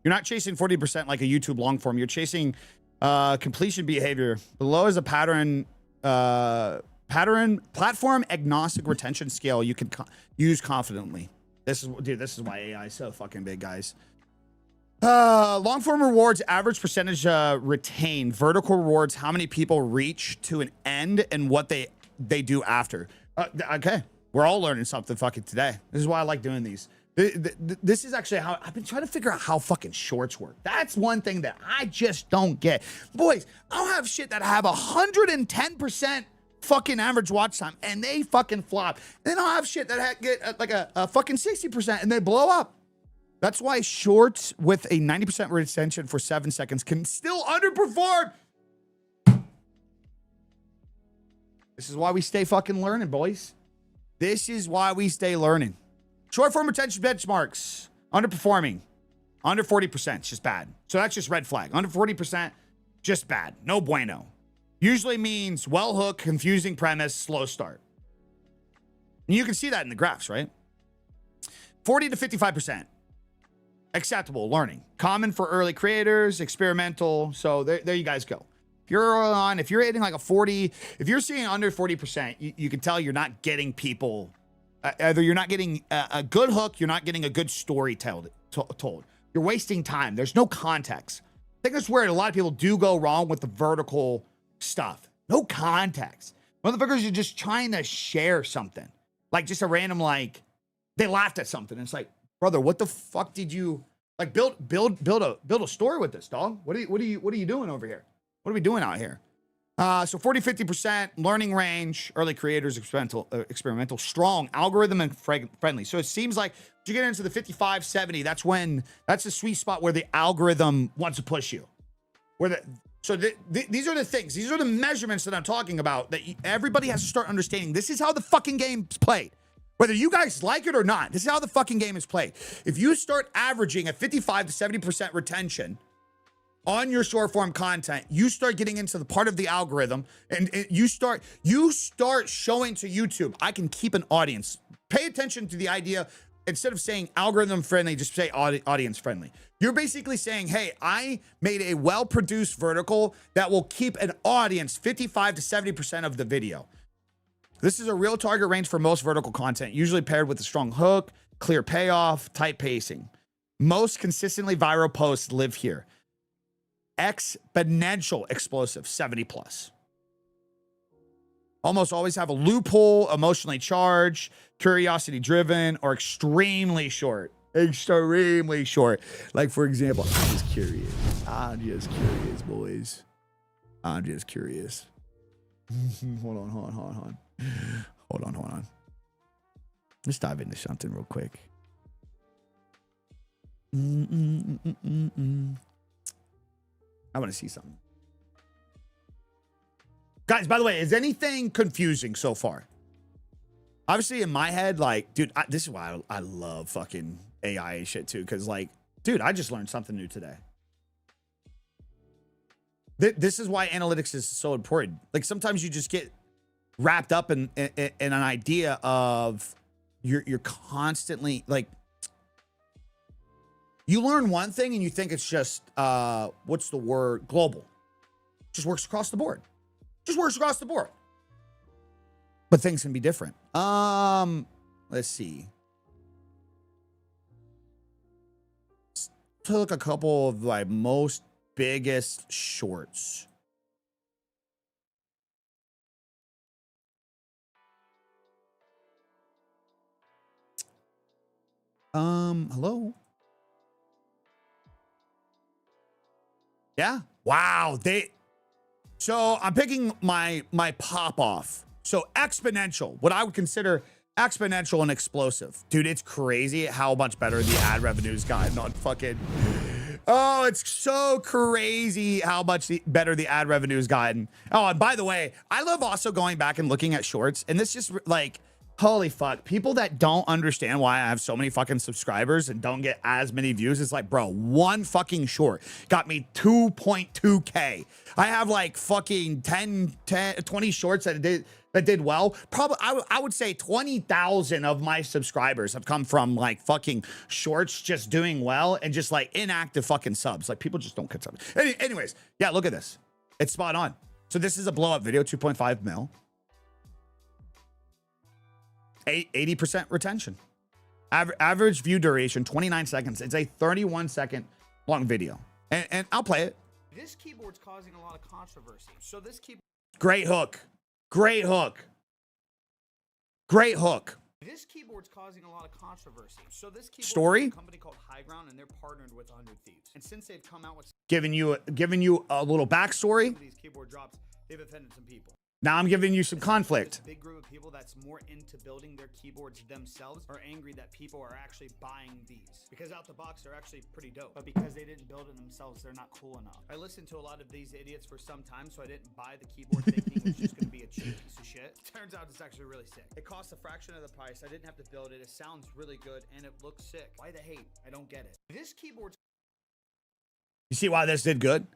You're not chasing 40% like a YouTube long form. You're chasing completion behavior. Below is a pattern platform agnostic retention scale you can use confidently. This is why AI is so fucking big, guys. Long form rewards average percentage retained. Vertical rewards how many people reach to an end and what they do after. Okay, we're all learning something fucking today. This is why I like doing these. This is actually how I've been trying to figure out how fucking shorts work. That's one thing that I just don't get. Boys, I'll have shit that have 110% fucking average watch time and they fucking flop. And then I'll have shit that get like a fucking 60% and they blow up. That's why shorts with a 90% retention for 7 seconds can still underperform. This is why we stay fucking learning, boys. This is why we stay learning. Short form retention benchmarks, underperforming. Under 40%, it's just bad. So that's just red flag. Under 40%, just bad. No bueno. Usually means well hook, confusing premise, slow start. And you can see that in the graphs, right? 40 to 55%. Acceptable learning. Common for early creators, experimental. So there you guys go. If you're hitting like a 40, if you're seeing under 40%, you can tell you're not getting people. Either you're not getting a good hook, you're not getting a good story told. You're wasting time. There's no context. I think that's where a lot of people do go wrong with the vertical stuff. No context. Motherfuckers are just trying to share something. Like just a random, like, they laughed at something. It's like, brother, what the fuck did you, like, build a story with this, dog? What are you doing over here? What are we doing out here? So 40, 50% learning range, early creators, experimental, strong, algorithm and friendly. So it seems like you get into the 55, 70, that's the sweet spot where the algorithm wants to push you. These are the things, these are the measurements that I'm talking about that everybody has to start understanding. This is how the fucking game's played. Whether you guys like it or not, this is how the fucking game is played. If you start averaging a 55 to 70% retention on your short form content, you start getting into the part of the algorithm and you start showing to YouTube, I can keep an audience. Pay attention to the idea. Instead of saying algorithm friendly, just say audience friendly. You're basically saying, hey, I made a well-produced vertical that will keep an audience 55 to 70% of the video. This is a real target range for most vertical content, usually paired with a strong hook, clear payoff, tight pacing. Most consistently viral posts live here. Exponential explosive, 70 plus. Almost always have a loophole, emotionally charged, curiosity driven, or extremely short. Extremely short. Like, for example, I'm just curious, boys. I'm just curious. Hold on. Let's dive into something real quick. I want to see something. Guys, by the way, is anything confusing so far? Obviously, in my head, like, dude, this is why I love fucking AI shit too. Because, like, dude, I just learned something new today. This is why analytics is so important. Like, sometimes you just get wrapped up in an idea of you're constantly, like, you learn one thing and you think it's just, what's the word? Global. Just works across the board. But things can be different. Let's see. Took a couple of my most biggest shorts. Hello? Yeah. Wow. So I'm picking my pop off. So exponential, what I would consider exponential and explosive. Dude, it's crazy how much better the ad revenue's gotten on fucking... Oh, it's so crazy how much better the ad revenue's gotten. Oh, and by the way, I love also going back and looking at shorts. And this just like, holy fuck. People that don't understand why I have so many fucking subscribers and don't get as many views. It's like, bro, one fucking short got me 2.2K. I have like fucking 20 shorts that did well. Probably, I would say 20,000 of my subscribers have come from like fucking shorts just doing well and just like inactive fucking subs. Like people just don't get subs. Anyways, yeah, look at this. It's spot on. So this is a blow up video, 2.5 mil. 80% retention. Average view duration, 29 seconds. It's a 31-second long video. And I'll play it. This keyboard's causing a lot of controversy. So this keyboard... Great hook. Great hook. Great hook. This keyboard's causing a lot of controversy. So this keyboard Story? is a company called High Ground, and they're partnered with 100 Thieves. And since they've come out with Giving you a little backstory. these keyboard drops, they've offended some people. Now I'm giving you some conflict. This big group of people that's more into building their keyboards themselves are angry that people are actually buying these. Because out the box, they're actually pretty dope. But because they didn't build it themselves, they're not cool enough. I listened to a lot of these idiots for some time, so I didn't buy the keyboard thinking it was just going to be a cheap piece of shit. Turns out it's actually really sick. It costs a fraction of the price. I didn't have to build it. It sounds really good, and it looks sick. Why the hate? I don't get it. This keyboard's... You see why this did good?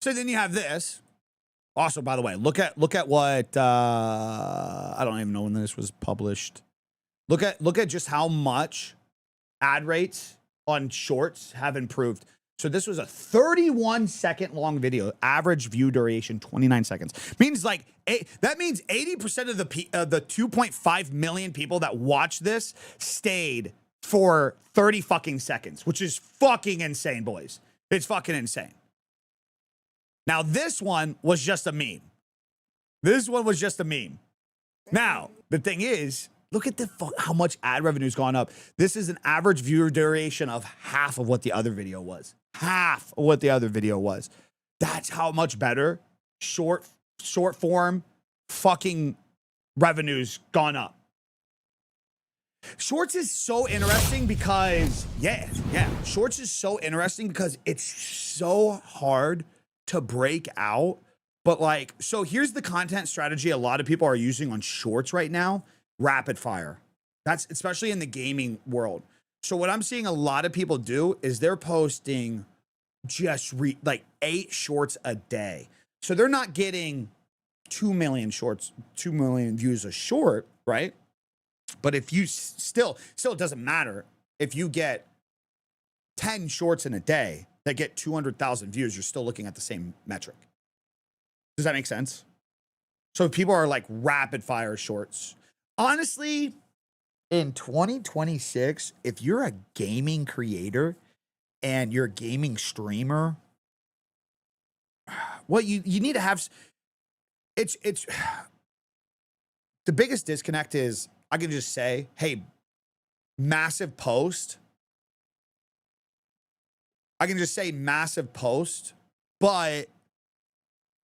So then you have this. Also, by the way, look at what I don't even know when this was published. Look at just how much ad rates on shorts have improved. So this was a 31-second long video, average view duration 29 seconds. Means like that means 80% of the 2.5 million people that watched this stayed for 30 fucking seconds, which is fucking insane, boys. It's fucking insane. Now, this one was just a meme. This one was just a meme. Now, the thing is, look at how much ad revenue's gone up. This is an average viewer duration of half of what the other video was. Half of what the other video was. That's how much better short form fucking revenue's gone up. Shorts is so interesting because, Shorts is so interesting because it's so hard to break out. But like, so here's the content strategy a lot of people are using on shorts right now. Rapid fire. That's especially in the gaming world. So what I'm seeing a lot of people do is they're posting just like 8 shorts a day. So they're not getting 2 million views a short, right? But if you still it doesn't matter if you get 10 shorts in a day that get 200,000 views, you're still looking at the same metric. Does that make sense? So if people are like rapid fire shorts, honestly, in 2026, if you're a gaming creator and you're a gaming streamer, well, you need to have, it's the biggest disconnect is I can just say, hey, massive post. I can just say massive post, but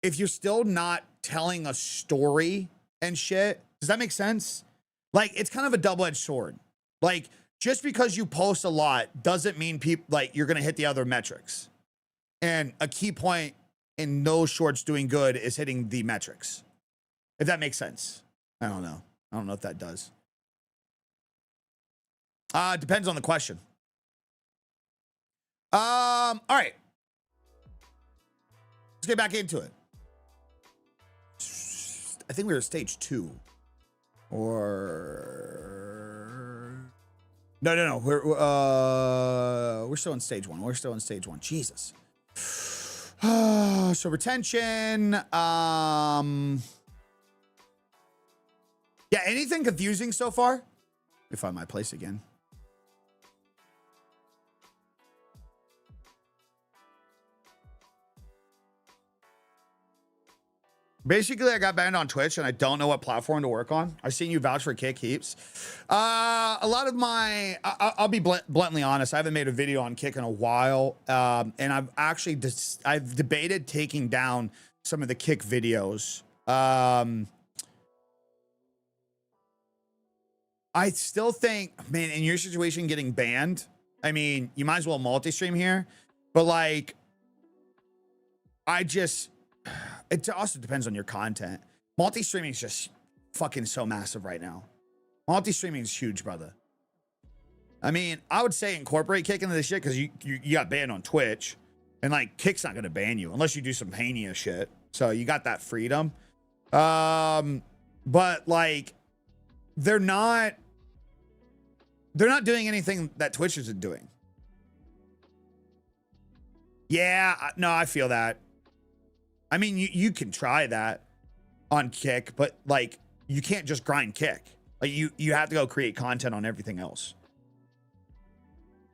if you're still not telling a story and shit, does that make sense? Like, it's kind of a double-edged sword. Like, just because you post a lot doesn't mean people like you're gonna hit the other metrics. And a key point in those shorts doing good is hitting the metrics. If that makes sense. I don't know. I don't know if that does. Depends on the question. All right. Let's get back into it. I think we were at stage 2. Or no. We're still in stage 1. We're still in stage 1. Jesus. So retention. Yeah, anything confusing so far? Let me find my place again. Basically, I got banned on Twitch, and I don't know what platform to work on. I've seen you vouch for Kick heaps. A lot of my, I'll be bluntly honest, I haven't made a video on Kick in a while, and I've actually I've debated taking down some of the Kick videos. I still think, man, in your situation, getting banned, I mean, you might as well multi-stream here, but like, it also depends on your content. Multi-streaming is just fucking so massive right now. Multi-streaming is huge, brother. I mean, I would say incorporate Kick into this shit because you got banned on Twitch, and like Kick's not gonna ban you unless you do some heinous shit. So you got that freedom. But like, they're not doing anything that Twitch isn't doing. Yeah, no, I feel that. I mean, you can try that on Kick, but like, you can't just grind Kick. Like you have to go create content on everything else.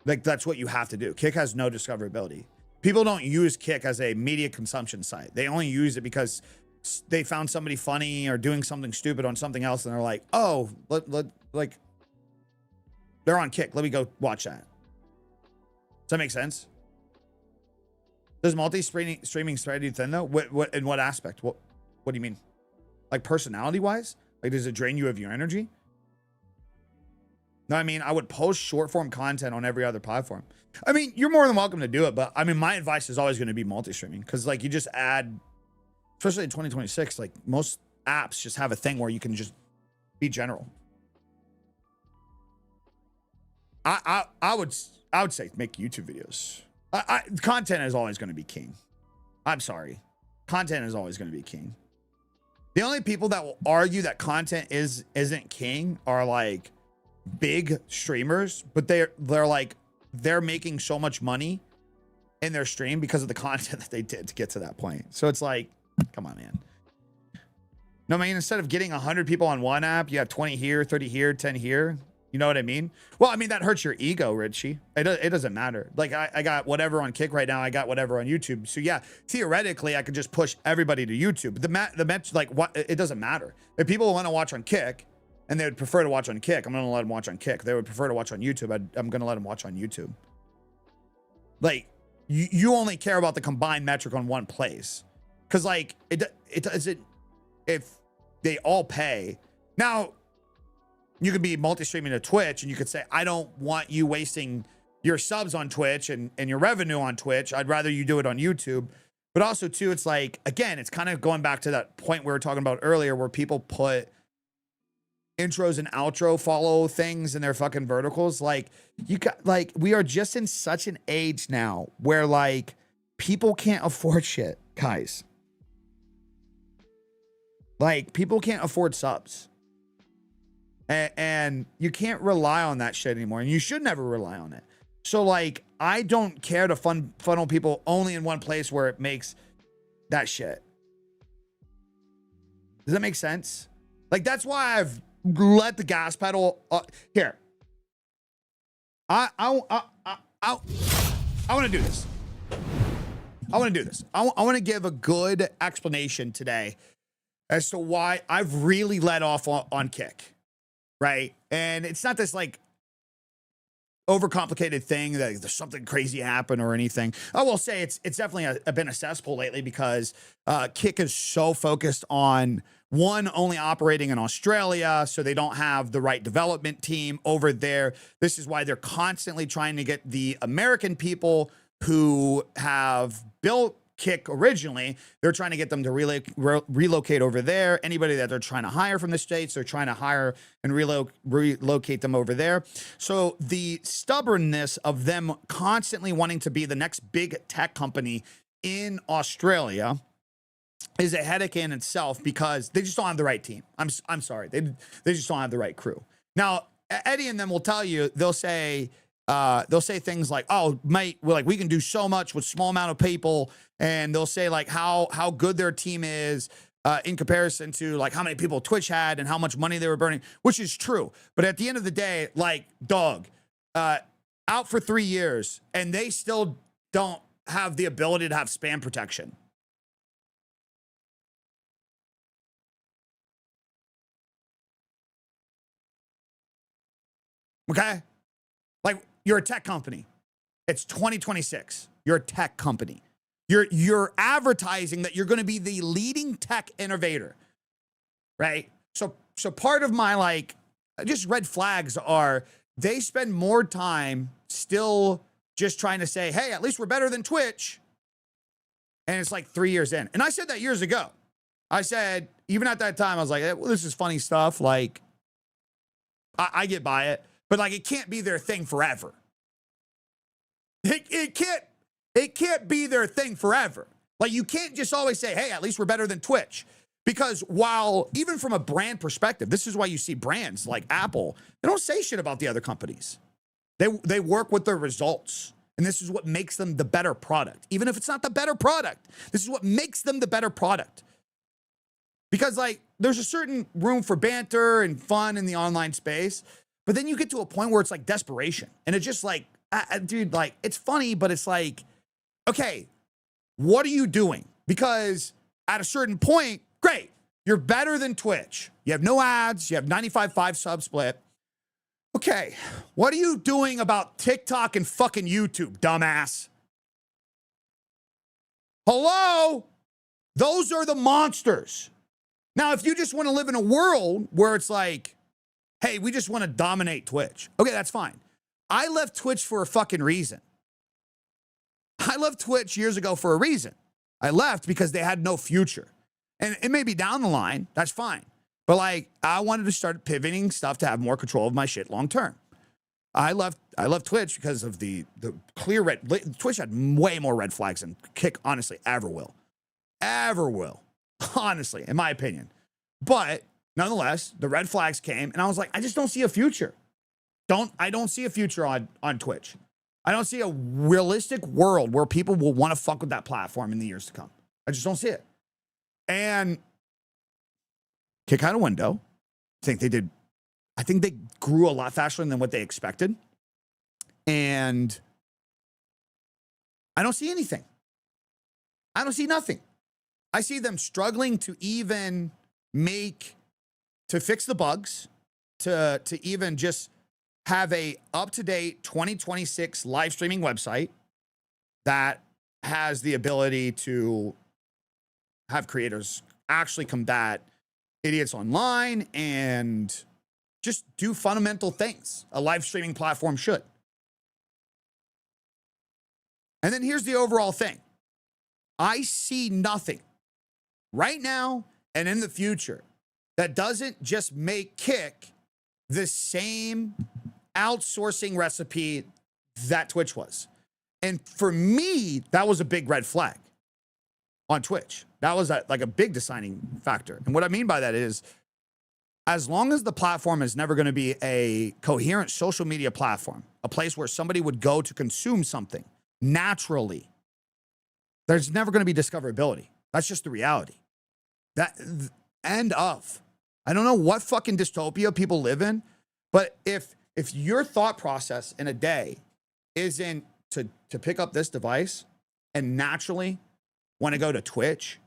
Like, that's what you have to do. Kick has no discoverability. People don't use Kick as a media consumption site. They only use it because they found somebody funny or doing something stupid on something else, and they're like, oh, like, they're on Kick. Let me go watch that. Does that make sense? Does multi-streaming spread you thin though? What in what aspect? What do you mean? Like personality wise? Like, does it drain you of your energy? No, I mean, I would post short form content on every other platform. I mean, you're more than welcome to do it, but I mean, my advice is always going to be multi-streaming because like you just add, especially in 2026, like most apps just have a thing where you can just be general. I would say make YouTube videos. Content is always going to be king. I'm sorry. Content is always going to be king. The only people that will argue that content isn't king are like big streamers, but they're making so much money in their stream because of the content that they did to get to that point. So it's like, come on, man. No, I mean, instead of getting 100 people on one app, you have 20 here, 30 here, 10 here. You know what I mean? Well, I mean, that hurts your ego, Richie. It doesn't matter. Like, I got whatever on Kick right now. I got whatever on YouTube. So yeah, theoretically, I could just push everybody to YouTube. But the match, like, what? It doesn't matter. If people want to watch on Kick and they would prefer to watch on Kick, I'm going to let them watch on Kick. If they would prefer to watch on YouTube, I'm going to let them watch on YouTube. Like, you only care about the combined metric on one place. Because, like, it doesn't, if they all pay. Now, you could be multi-streaming to Twitch and you could say, I don't want you wasting your subs on Twitch and your revenue on Twitch. I'd rather you do it on YouTube. But also, too, it's like, again, it's kind of going back to that point we were talking about earlier where people put intros and outro follow things in their fucking verticals. Like, we are just in such an age now where, like, people can't afford shit, guys. Like, people can't afford subs. And you can't rely on that shit anymore. And you should never rely on it. So, like, I don't care to funnel people only in one place where it makes that shit. Does that make sense? Like, that's why I've let the gas pedal here. I want to do this. I want to give a good explanation today as to why I've really let off on Kick. Right. And it's not this like overcomplicated thing that there's something crazy happen or anything. I will say it's definitely been a cesspool lately because Kick is so focused on only operating in Australia. So they don't have the right development team over there. This is why they're constantly trying to get the American people who have built Kick originally, they're trying to get them to relocate over there. Anybody that they're trying to hire from the States, they're trying to hire and relocate them over there. So the stubbornness of them constantly wanting to be the next big tech company in Australia is a headache in itself because they just don't have the right team. I'm sorry. They just don't have the right crew. Now, Eddie and them will tell you, they'll say things like, oh, mate, we can do so much with small amount of people. And they'll say like how good their team is in comparison to like how many people Twitch had and how much money they were burning, which is true. But at the end of the day, like, dog, out for 3 years and they still don't have the ability to have spam protection. Okay? Like, you're a tech company. It's 2026. You're a tech company. You're advertising that you're going to be the leading tech innovator, right? So part of my like just red flags are they spend more time still just trying to say, hey, at least we're better than Twitch. And it's like 3 years in. And I said that years ago. I said, even at that time, I was like, well, this is funny stuff. Like, I get by it. But like, it can't be their thing forever. It can't be their thing forever. Like, you can't just always say, hey, at least we're better than Twitch. Because while, even from a brand perspective, this is why you see brands like Apple, they don't say shit about the other companies. They work with their results. And this is what makes them the better product. Even if it's not the better product, this is what makes them the better product. Because like, there's a certain room for banter and fun in the online space, but then you get to a point where it's like desperation. And it's just like, dude, like, it's funny, but it's like, okay, what are you doing? Because at a certain point, great, you're better than Twitch. You have no ads, you have 95.5 sub split. Okay, what are you doing about TikTok and fucking YouTube, dumbass? Hello? Those are the monsters. Now, if you just want to live in a world where it's like, hey, we just want to dominate Twitch. Okay, that's fine. I left Twitch for a fucking reason. I left Twitch years ago for a reason. I left because they had no future. And it may be down the line, that's fine. But like, I wanted to start pivoting stuff to have more control of my shit long term. I left Twitch because of the clear red. Twitch had way more red flags than Kick, honestly, ever will. Ever will. Honestly, in my opinion. But nonetheless, the red flags came and I was like, I just don't see a future. I don't see a future on Twitch. I don't see a realistic world where people will want to fuck with that platform in the years to come. I just don't see it. And Kick out a window. I think they grew a lot faster than what they expected. And I don't see anything. I don't see nothing. I see them struggling to even to fix the bugs, to even just have a up-to-date 2026 live streaming website that has the ability to have creators actually combat idiots online and just do fundamental things a live streaming platform should. And then here's the overall thing. I see nothing right now and in the future that doesn't just make Kick the same outsourcing recipe that Twitch was. And for me, that was a big red flag on Twitch. That was like a big deciding factor. And what I mean by that is, as long as the platform is never going to be a coherent social media platform, a place where somebody would go to consume something naturally, there's never going to be discoverability. That's just the reality. End of. I don't know what fucking dystopia people live in, but if your thought process in a day isn't to pick up this device and naturally want to go to Twitch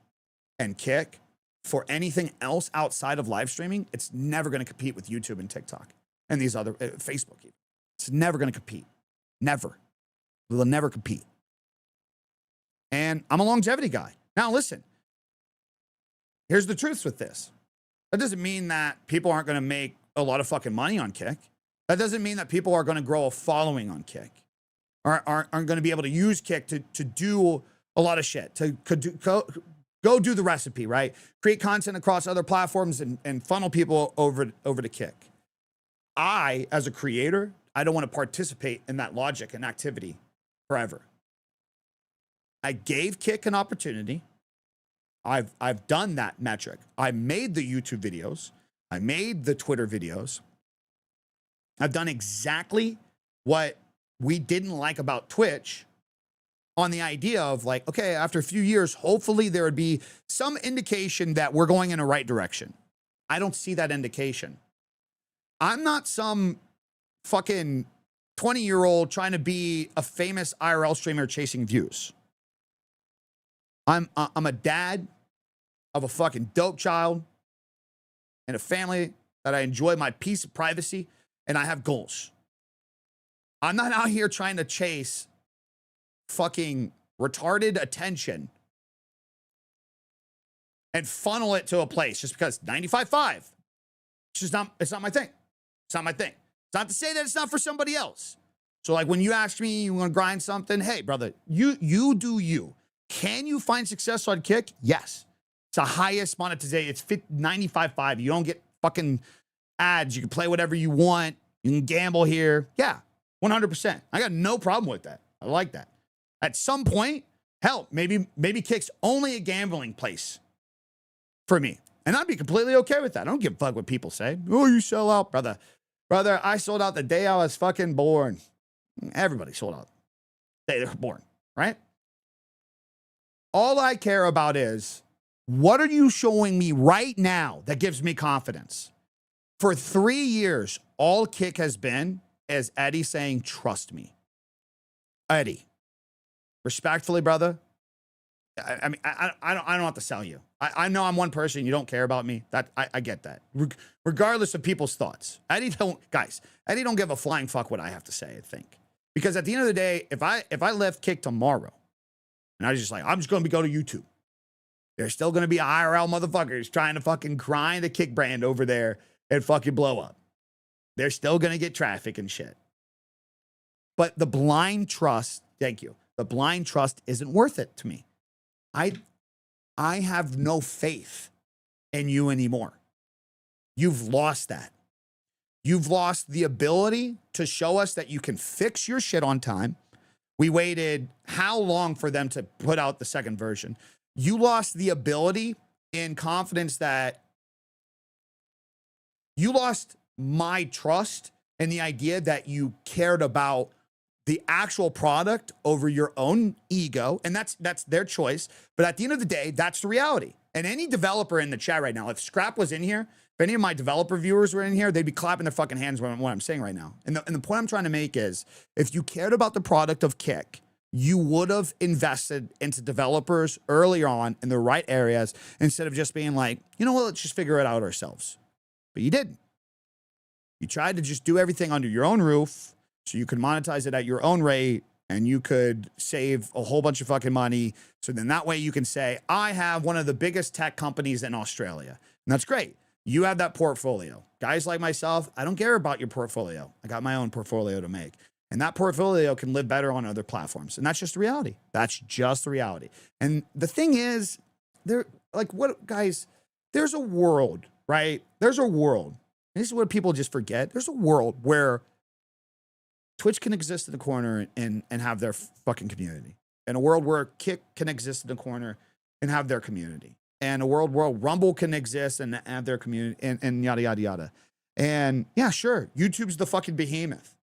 and Kick for anything else outside of live streaming, it's never going to compete with YouTube and TikTok and these other, Facebook even. It's never going to compete. Never. We will never compete. And I'm a longevity guy. Now listen, here's the truth with this. That doesn't mean that people aren't going to make a lot of fucking money on Kick. That doesn't mean that people are going to grow a following on Kick, or aren't going to be able to use Kick to do a lot of shit, to go do the recipe, right? Create content across other platforms and funnel people over to Kick. I, as a creator, I don't want to participate in that logic and activity forever. I gave Kick an opportunity. I've done that metric. I made the YouTube videos. I made the Twitter videos. I've done exactly what we didn't like about Twitch, on the idea of like, okay, after a few years, hopefully there would be some indication that we're going in a right direction. I don't see that indication. I'm not some fucking 20-year-old trying to be a famous IRL streamer chasing views. I'm a dad of a fucking dope child and a family that I enjoy my peace of privacy, and I have goals. I'm not out here trying to chase fucking retarded attention and funnel it to a place just because 95.5. It's not my thing. It's not my thing. It's not to say that it's not for somebody else. So like when you ask me, you want to grind something? Hey, brother, you do you. Can you find success on Kick? Yes. It's the highest monetization. It's 95.5. You don't get fucking ads. You can play whatever you want. You can gamble here. Yeah, 100%. I got no problem with that. I like that. At some point, hell, maybe Kick's only a gambling place for me. And I'd be completely okay with that. I don't give a fuck what people say. Oh, you sell out, brother. Brother, I sold out the day I was fucking born. Everybody sold out the day they were born, right? All I care about is, what are you showing me right now that gives me confidence? For 3 years, all Kick has been is Eddie saying, trust me. Eddie, respectfully, brother, I mean, I don't have to sell you. I know I'm one person. You don't care about me. That I get that. Regardless of people's thoughts, Eddie don't give a flying fuck what I have to say. I think because at the end of the day, if I left Kick tomorrow, and I was just like, I'm just going to go to YouTube, there's still going to be IRL motherfuckers trying to fucking grind the Kick brand over there and fucking blow up. They're still going to get traffic and shit. But the blind trust, thank you. The blind trust isn't worth it to me. I have no faith in you anymore. You've lost that. You've lost the ability to show us that you can fix your shit on time. We waited how long for them to put out the second version? You lost the ability and confidence that you lost my trust and the idea that you cared about the actual product over your own ego. And that's their choice. But at the end of the day, that's the reality. And any developer in the chat right now, if Scrap was in here, if any of my developer viewers were in here, they'd be clapping their fucking hands when what I'm saying right now. And the point I'm trying to make is, if you cared about the product of Kick, you would have invested into developers earlier on in the right areas instead of just being like, you know what, let's just figure it out ourselves. But you didn't. You tried to just do everything under your own roof so you could monetize it at your own rate and you could save a whole bunch of fucking money. So then that way you can say, I have one of the biggest tech companies in Australia. And that's great. You have that portfolio. Guys like myself, I don't care about your portfolio. I got my own portfolio to make. And that portfolio can live better on other platforms. And that's just the reality. That's just the reality. And the thing is, guys, there's a world, right? There's a world. This is what people just forget. There's a world where Twitch can exist in the corner and have their fucking community. In a world where Kick can exist in the corner and have their community. And a world where Rumble can exist and have their community and yada, yada, yada. And yeah, sure. YouTube's the fucking behemoth.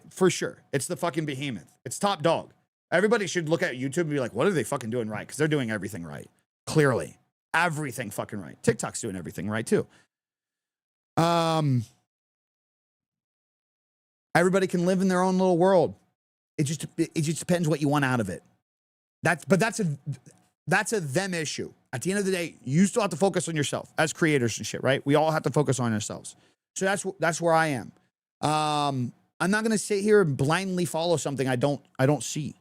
For sure. It's the fucking behemoth. It's top dog. Everybody should look at YouTube and be like, what are they fucking doing right? Because they're doing everything right. Clearly. Everything fucking right. TikTok's doing everything right too. Everybody can live in their own little world. It just depends what you want out of it. That's a them issue. At the end of the day, you still have to focus on yourself as creators and shit, right? We all have to focus on ourselves. So that's where I am. I'm not gonna sit here and blindly follow something I don't see.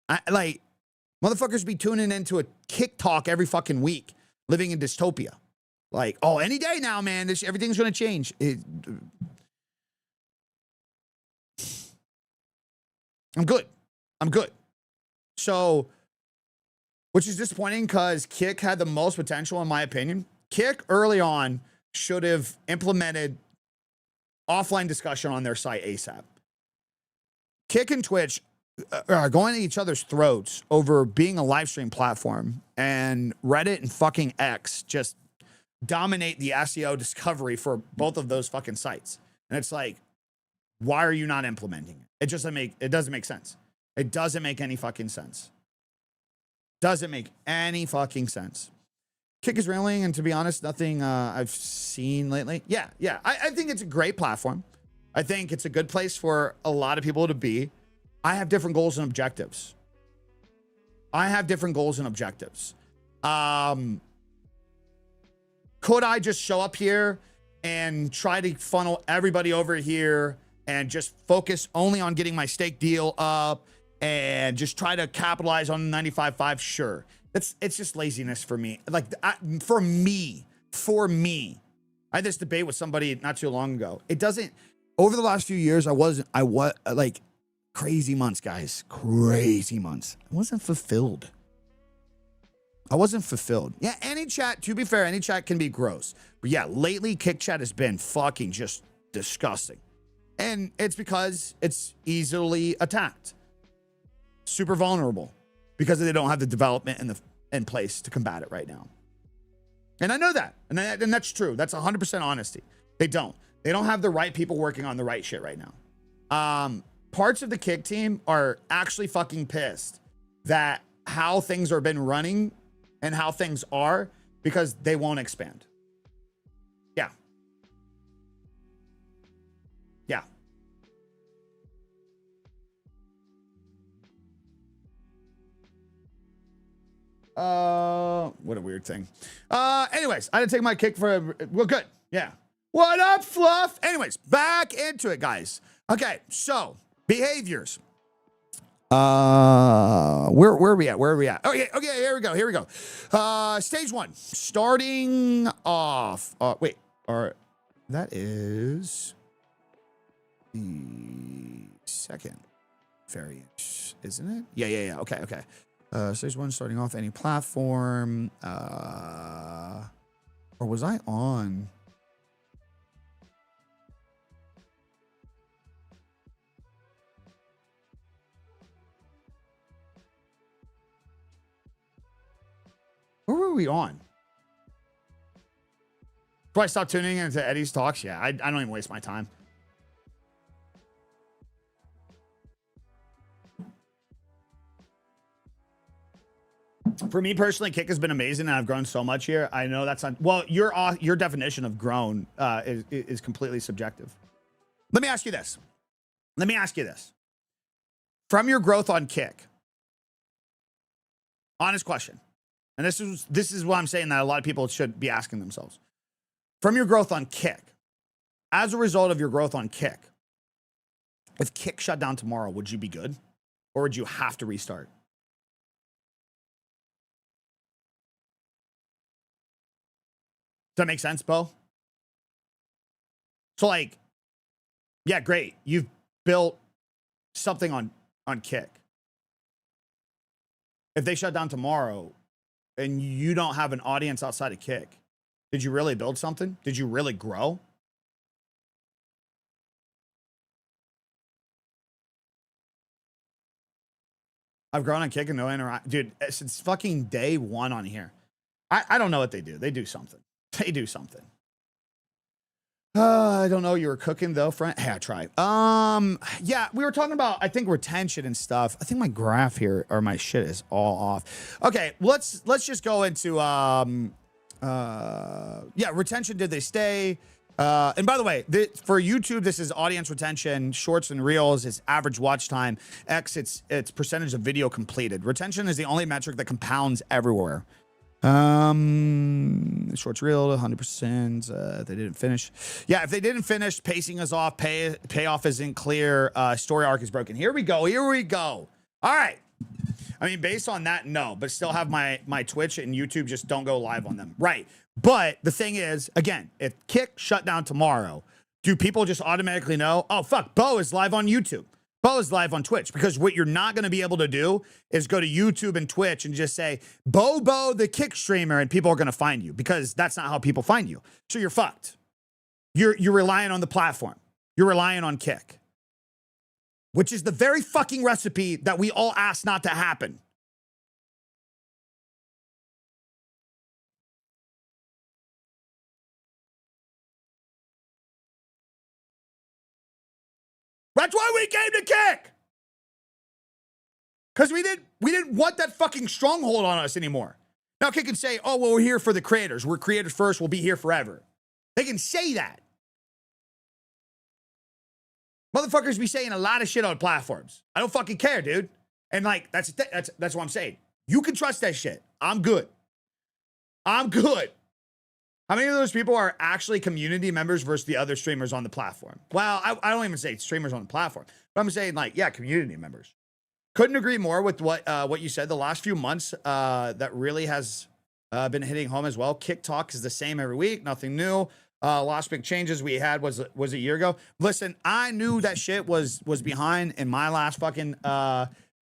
Motherfuckers be tuning into a Kick talk every fucking week, living in dystopia. Like, oh, any day now, man, everything's gonna change. I'm good. So, which is disappointing because Kick had the most potential, in my opinion. Kick early on should have implemented offline discussion on their site ASAP. Kick and Twitch are going at each other's throats over being a live stream platform, and Reddit and fucking X just dominate the SEO discovery for both of those fucking sites. And it's like, why are you not implementing it? It doesn't make sense. It doesn't make any fucking sense. Doesn't make any fucking sense. Kick is railing, and to be honest, nothing I've seen lately. Yeah. I think it's a great platform. I think it's a good place for a lot of people to be. I have different goals and objectives. Could I just show up here and try to funnel everybody over here and just focus only on getting my stake deal up and just try to capitalize on 95.5? Sure. It's just laziness for me. For me, I had this debate with somebody not too long ago. It doesn't, over the last few years, I was like crazy months, guys, crazy months. I wasn't fulfilled. Yeah, any chat, to be fair, any chat can be gross. But yeah, lately, Kick Chat has been fucking just disgusting. And it's because it's easily attacked. Super vulnerable. Because they don't have the development in place to combat it right now. And I know that. And that's true. That's 100% honesty. They don't. They don't have the right people working on the right shit right now. Parts of the Kick team are actually fucking pissed that how things are been running and how things are because they won't expand. Yeah. Yeah. What a weird thing. Anyways, I had to take my kick for well, good. Yeah. What up, Fluff? Anyways, back into it, guys. Okay, so behaviors. Where are we at? Okay, here we go. Stage 1. Starting off. Wait, that is the second variant, isn't it? Yeah. Okay. Stage 1, starting off any platform. Or was I on? Where were we on? Before I stop tuning into Eddie's talks, yeah, I don't even waste my time. For me personally, Kick has been amazing, and I've grown so much here. I know that's not well. Your definition of grown is completely subjective. Let me ask you this. From your growth on Kick, honest question, and this is what I'm saying that a lot of people should be asking themselves. From your growth on Kick, as a result of your growth on Kick, if Kick shut down tomorrow, would you be good, or would you have to restart? Does that make sense, Bo? So like, yeah, great. You've built something on Kick. If they shut down tomorrow and you don't have an audience outside of Kick, did you really build something? Did you really grow? I've grown on Kick and no interact. Dude, since fucking day 1 on here. I don't know what they do. They do something. I don't know. You were cooking though, friend. Hey, I tried. Yeah, we were talking about, I think, retention and stuff. I think my graph here or my shit is all off. Okay, let's just go into yeah, retention. Did they stay? And by the way, for YouTube, this is audience retention. Shorts and reels is average watch time. X, it's percentage of video completed. Retention is the only metric that compounds everywhere. Shorts reel 100%. They didn't finish. Yeah, if they didn't finish, pacing is off. Payoff isn't clear. Story arc is broken. Here we go. All right. I mean, based on that, no, but still have my Twitch and YouTube, just don't go live on them. Right. But the thing is, again, if Kick shut down tomorrow, do people just automatically know, oh, fuck, Bo is live on YouTube. Bo is live on Twitch? Because what you're not going to be able to do is go to YouTube and Twitch and just say, Bo, the Kick streamer, and people are going to find you, because that's not how people find you. So you're fucked. You're relying on the platform. You're relying on Kick, which is the very fucking recipe that we all asked not to happen. That's why we came to Kick. Because we didn't want that fucking stronghold on us anymore. Now Kick can say, oh, well, we're here for the creators. We're creators first. We'll be here forever. They can say that. Motherfuckers be saying a lot of shit on platforms. I don't fucking care, dude. And like, that's what I'm saying. You can trust that shit. I'm good. How many of those people are actually community members versus the other streamers on the platform? Well, I don't even say streamers on the platform, but I'm saying like, yeah, community members. Couldn't agree more with what you said. The last few months, that really has been hitting home as well. Kick Talk is the same every week, nothing new. last big changes we had was a year ago. Listen, I knew that shit was behind in my last fucking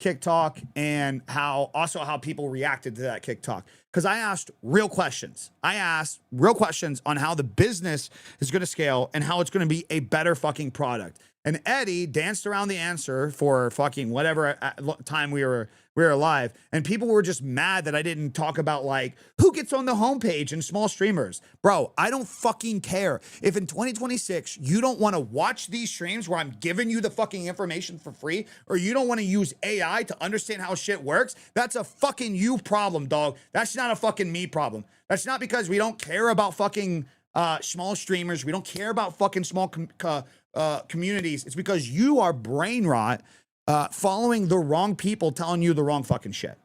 Kick Talk, and how people reacted to that Kick Talk, because I asked real questions. I asked real questions on how the business is going to scale and how it's going to be a better fucking product. And Eddie danced around the answer for fucking whatever time we were alive. And people were just mad that I didn't talk about, like, who gets on the homepage and small streamers. Bro, I don't fucking care. If in 2026, you don't want to watch these streams where I'm giving you the fucking information for free, or you don't want to use AI to understand how shit works, that's a fucking you problem, dog. That's not a fucking me problem. That's not because we don't care about fucking small streamers. We don't care about fucking small communities. It's because you are brain rot, following the wrong people telling you the wrong fucking shit.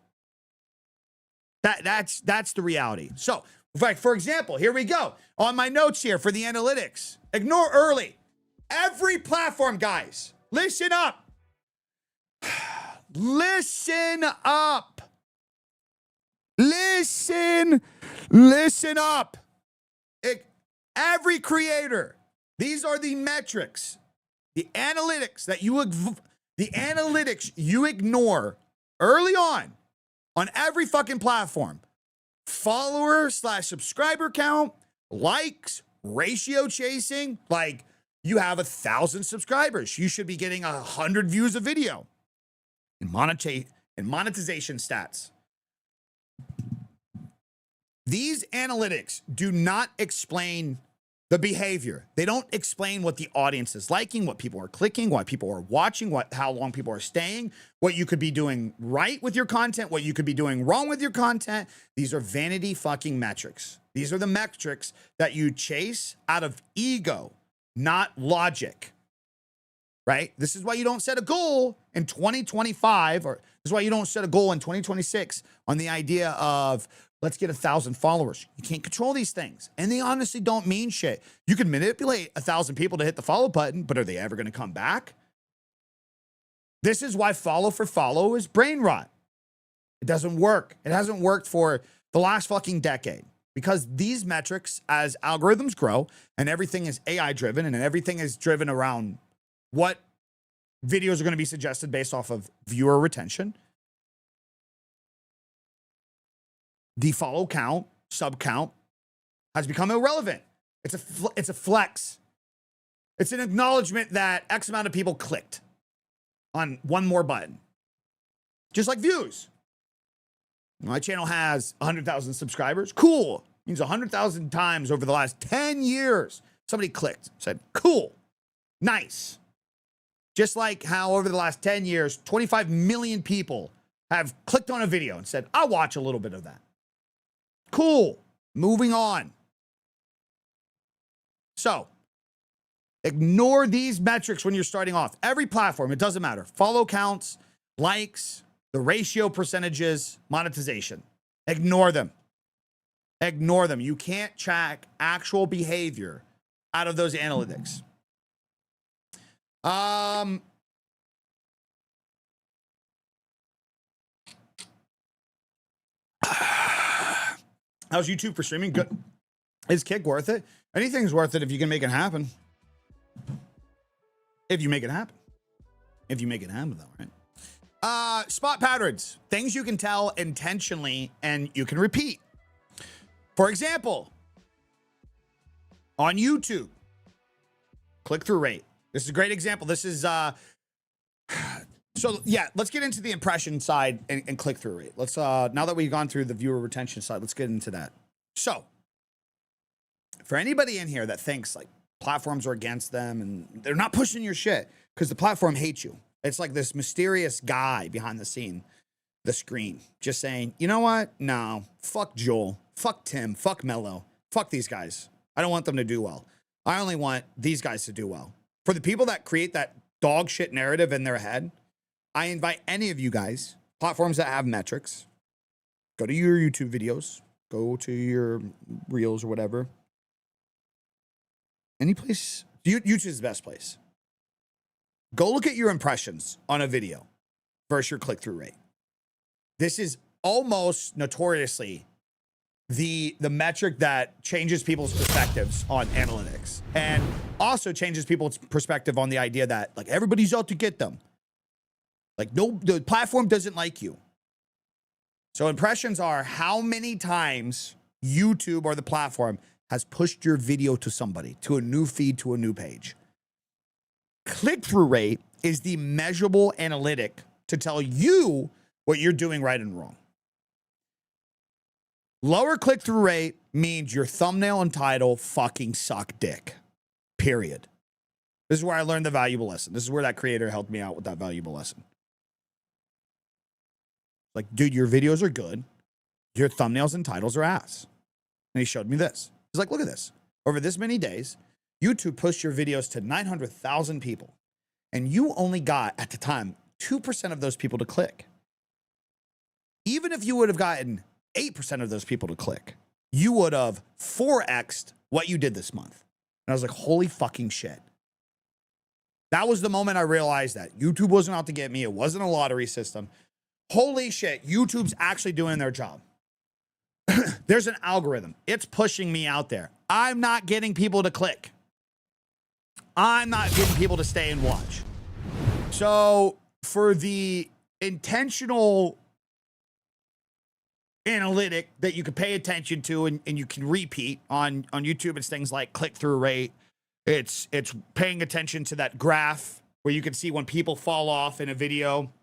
That's the reality. So, for example, here we go. On my notes here for the analytics, ignore early. Every platform, guys, listen up. Listen up. Listen up. Every creator, these are the metrics, the analytics you ignore early on every fucking platform. Follower/subscriber count, likes, ratio chasing. Like, you have 1,000 subscribers, you should be getting 100 views a video. And monetization stats. These analytics do not explain the behavior. They don't explain what the audience is liking, what people are clicking, what people are watching, how long people are staying, what you could be doing right with your content, what you could be doing wrong with your content. These are vanity fucking metrics. These are the metrics that you chase out of ego, not logic, right? This is why you don't set a goal in 2025, or this is why you don't set a goal in 2026 on the idea of, let's get 1,000 followers. You can't control these things. And they honestly don't mean shit. You can manipulate 1,000 people to hit the follow button, but are they ever going to come back? This is why follow for follow is brain rot. It doesn't work. It hasn't worked for the last fucking decade, because these metrics, as algorithms grow and everything is AI driven and everything is driven around what videos are going to be suggested based off of viewer retention, the follow count, sub count has become irrelevant. It's a flex. It's an acknowledgement that X amount of people clicked on one more button. Just like views. My channel has 100,000 subscribers. Cool. Means 100,000 times over the last 10 years, somebody clicked, said, cool, nice. Just like how over the last 10 years, 25 million people have clicked on a video and said, I'll watch a little bit of that. Cool. Moving on. So, ignore these metrics when you're starting off. Every platform, it doesn't matter. Follow counts, likes, the ratio percentages, monetization. Ignore them. Ignore them. You can't track actual behavior out of those analytics. How's YouTube for streaming? Good. Is Kick worth it? Anything's worth it if you can make it happen. If you make it happen. If you make it happen, though, right? Spot patterns. Things you can tell intentionally and you can repeat. For example, on YouTube, click-through rate. This is a great example. This is... So yeah, let's get into the impression side and click-through rate. Let's now that we've gone through the viewer retention side, let's get into that. So for anybody in here that thinks like platforms are against them and they're not pushing your shit because the platform hates you. It's like this mysterious guy behind the scene, the screen, just saying, you know what? No, fuck Joel, fuck Tim, fuck Mello, fuck these guys. I don't want them to do well. I only want these guys to do well. For the people that create that dog shit narrative in their head, I invite any of you guys, platforms that have metrics, go to your YouTube videos, go to your reels or whatever. Any place, YouTube is the best place. Go look at your impressions on a video versus your click-through rate. This is almost notoriously the metric that changes people's perspectives on analytics, and also changes people's perspective on the idea that like everybody's out to get them. Like, no, the platform doesn't like you. So impressions are how many times YouTube or the platform has pushed your video to somebody, to a new feed, to a new page. Click-through rate is the measurable analytic to tell you what you're doing right and wrong. Lower click-through rate means your thumbnail and title fucking suck dick. Period. This is where I learned the valuable lesson. This is where that creator helped me out with that valuable lesson. Like, dude, your videos are good. Your thumbnails and titles are ass. And he showed me this. He's like, look at this. Over this many days, YouTube pushed your videos to 900,000 people. And you only got, at the time, 2% of those people to click. Even if you would have gotten 8% of those people to click, you would have 4x'd what you did this month. And I was like, holy fucking shit. That was the moment I realized that YouTube wasn't out to get me. It wasn't a lottery system. Holy shit, YouTube's actually doing their job. There's an algorithm. It's pushing me out there. I'm not getting people to click. I'm not getting people to stay and watch. So for the intentional analytic that you can pay attention to and you can repeat on YouTube, it's things like click-through rate. It's paying attention to that graph where you can see when people fall off in a video.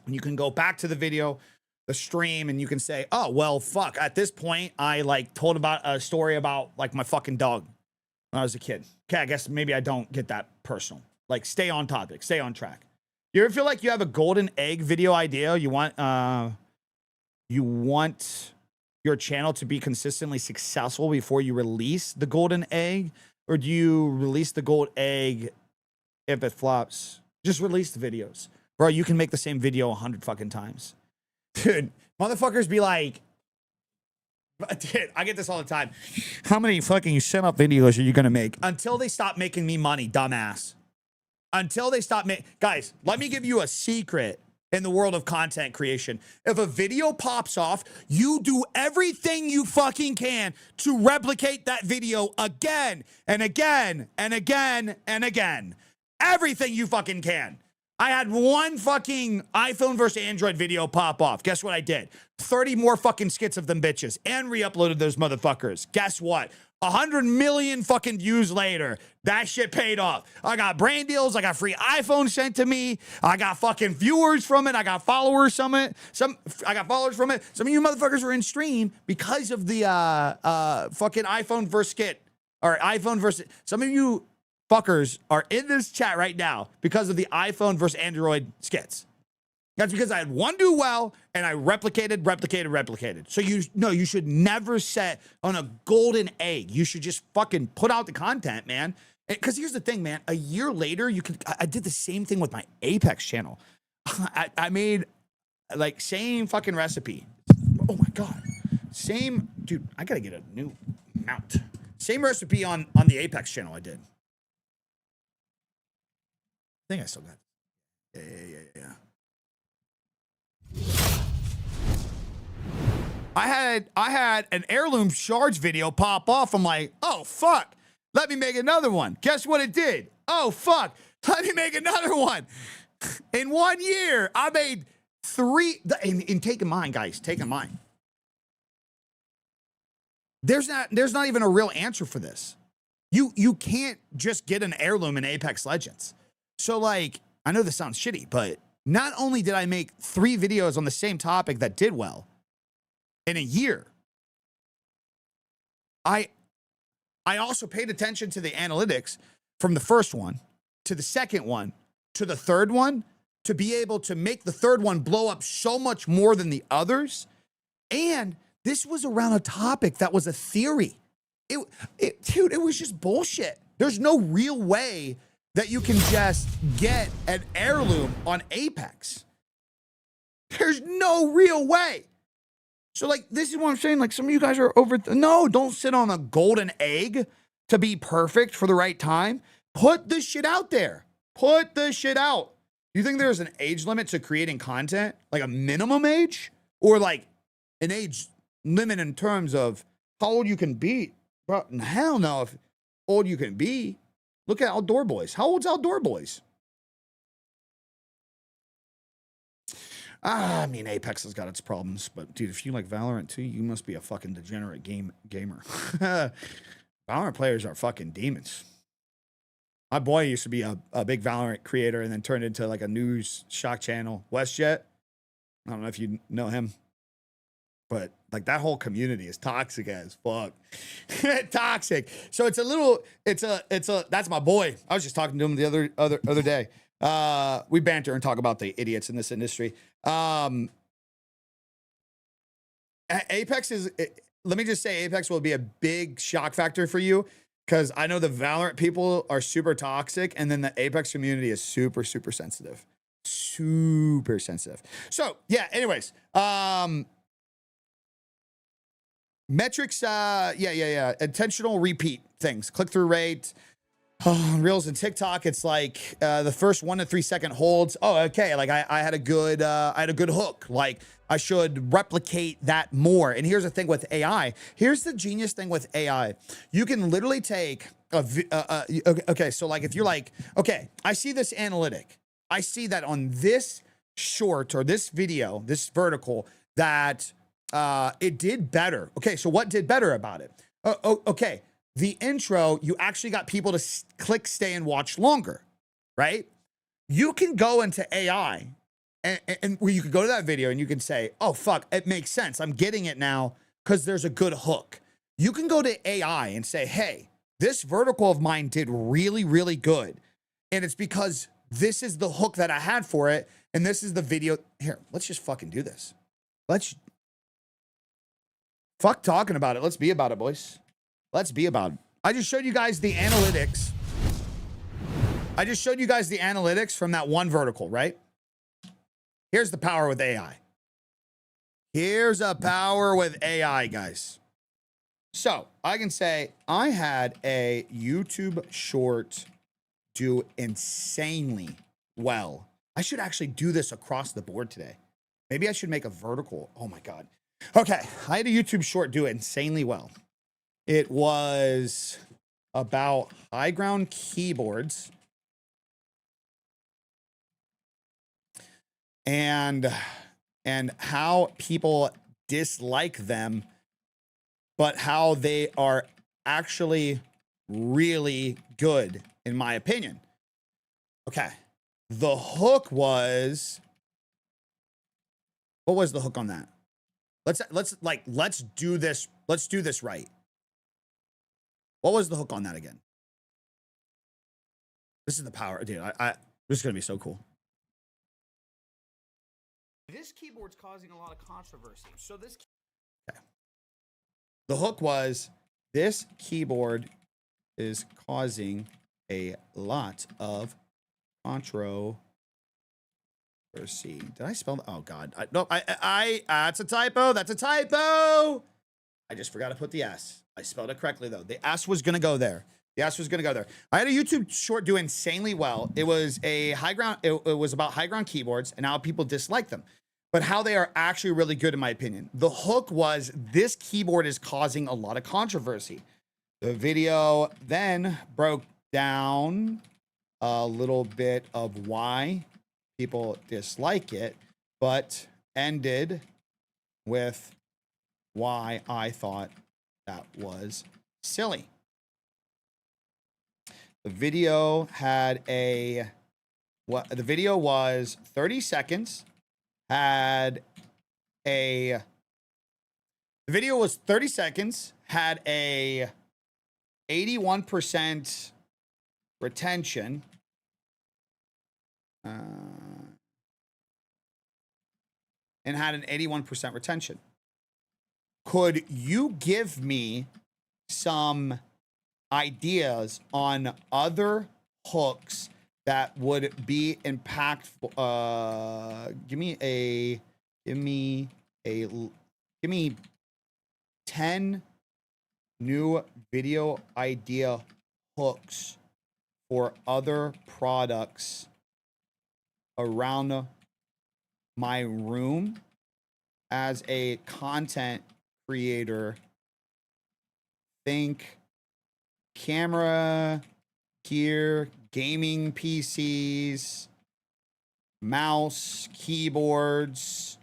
And you can go back to the video, the stream, and you can say, oh, well, fuck. At this point, I like told about a story about like my fucking dog when I was a kid. Okay, I guess maybe I don't get that personal. Like, stay on topic, stay on track. You ever feel like you have a golden egg video idea? You want your channel to be consistently successful before you release the golden egg? Or do you release the gold egg if it flops? Just release the videos. Bro, you can make the same video 100 fucking times. Dude, motherfuckers be like, dude, I get this all the time. How many fucking shut up videos are you going to make? Until they stop making me money, dumbass. Until they stop making... Guys, let me give you a secret in the world of content creation. If a video pops off, you do everything you fucking can to replicate that video again and again and again and again. Everything you fucking can. I had one fucking iPhone versus Android video pop off. Guess what I did? 30 more fucking skits of them bitches and re-uploaded those motherfuckers. Guess what? 100 million fucking views later, that shit paid off. I got brand deals. I got free iPhone sent to me. I got fucking viewers from it. I got followers from it. I got followers from it. Some of you motherfuckers were in stream because of the fucking iPhone versus skit or iPhone versus. Some of you fuckers are in this chat right now because of the iPhone versus Android skits. That's because I had one do well and I replicated. So you should never set on a golden egg. You should just fucking put out the content, man. Because here's the thing, man. A year later, I did the same thing with my Apex channel. I made like same fucking recipe. Oh my God. Same, dude, I gotta get a new mount. Same recipe on the Apex channel I did. I think I still got it. Yeah. I had an heirloom shards video pop off. I'm like, oh fuck, let me make another one. Guess what it did? Oh fuck, let me make another one. In 1 year, I made 3. And take in mind, guys, take in mind. There's not even a real answer for this. You can't just get an heirloom in Apex Legends. So like, I know this sounds shitty, but not only did I make 3 videos on the same topic that did well in a year, I also paid attention to the analytics from the first one to the second one to the third one to be able to make the third one blow up so much more than the others. And this was around a topic that was a theory. Dude, it was just bullshit. There's no real way that you can just get an heirloom on Apex. There's no real way. So like, this is what I'm saying. Like, some of you guys are no, don't sit on a golden egg to be perfect for the right time. Put the shit out there. Put the shit out. Do you think there's an age limit to creating content? Like a minimum age or like an age limit in terms of how old you can be. Bro, hell no, if old you can be. Look at Outdoor Boys. How old's Outdoor Boys? I mean, Apex has got its problems, but dude, if you like Valorant too, you must be a fucking degenerate gamer. Valorant players are fucking demons. My boy used to be a big Valorant creator and then turned into like a news shock channel, WestJet. I don't know if you know him, but like that whole community is toxic as fuck. Toxic. So it's a little, that's my boy. I was just talking to him the other day. We banter and talk about the idiots in this industry. Apex let me just say, Apex will be a big shock factor for you because I know the Valorant people are super toxic, and then the Apex community is super, super sensitive. Super sensitive. So, yeah, anyways. Metrics, yeah. Intentional repeat things. Click-through rate. On Reels and TikTok, it's like the first 1 to 3 second holds. Oh, okay. Like I had a good hook. Like I should replicate that more. And here's the thing with AI. Here's the genius thing with AI. You can literally take okay. So like if you're like, okay, I see this analytic. I see that on this short or this video, this vertical, that it did better. Okay, so what did better about it? Okay. The intro, you actually got people to click, stay, and watch longer, right? You can go into AI and where you can go to that video and you can say, oh, fuck, it makes sense. I'm getting it now because there's a good hook. You can go to AI and say, hey, this vertical of mine did really, really good. And it's because this is the hook that I had for it. And this is the video. Here, let's just fucking do this. Fuck talking about it. Let's be about it, boys. Let's be about it. I just showed you guys the analytics. I just showed you guys the analytics from that one vertical, right? Here's the power with AI. Here's a power with AI, guys. So I can say I had a YouTube short do insanely well. I should actually do this across the board today. Maybe I should make a vertical. Oh my God. Okay. I had a YouTube short do insanely well. It was about high ground keyboards and how people dislike them, but how they are actually really good, in my opinion. Okay. The hook was, what was the hook on that? Let's do this. Let's do this right. What was the hook on that again? This is the power, dude. This is gonna be so cool. This keyboard's causing a lot of controversy. So this. Okay. The hook was, this keyboard is causing a lot of controversy. Did I spell that? Oh God. No, that's a typo. That's a typo. I just forgot to put the S. I spelled it correctly though. The S was gonna go there. The S was gonna go there. I had a YouTube short do insanely well. It was a high ground. It was about high ground keyboards and how people dislike them, but how they are actually really good in my opinion. The hook was, this keyboard is causing a lot of controversy. The video then broke down a little bit of why people dislike it, but ended with why I thought that was silly. The video had the video was 30 seconds, had a 81% retention. And had an 81% retention. Could you give me some ideas on other hooks that would be impactful? Give me 10 new video idea hooks for other products around my room as a content creator. Think camera, gear, gaming PCs, mouse, keyboards,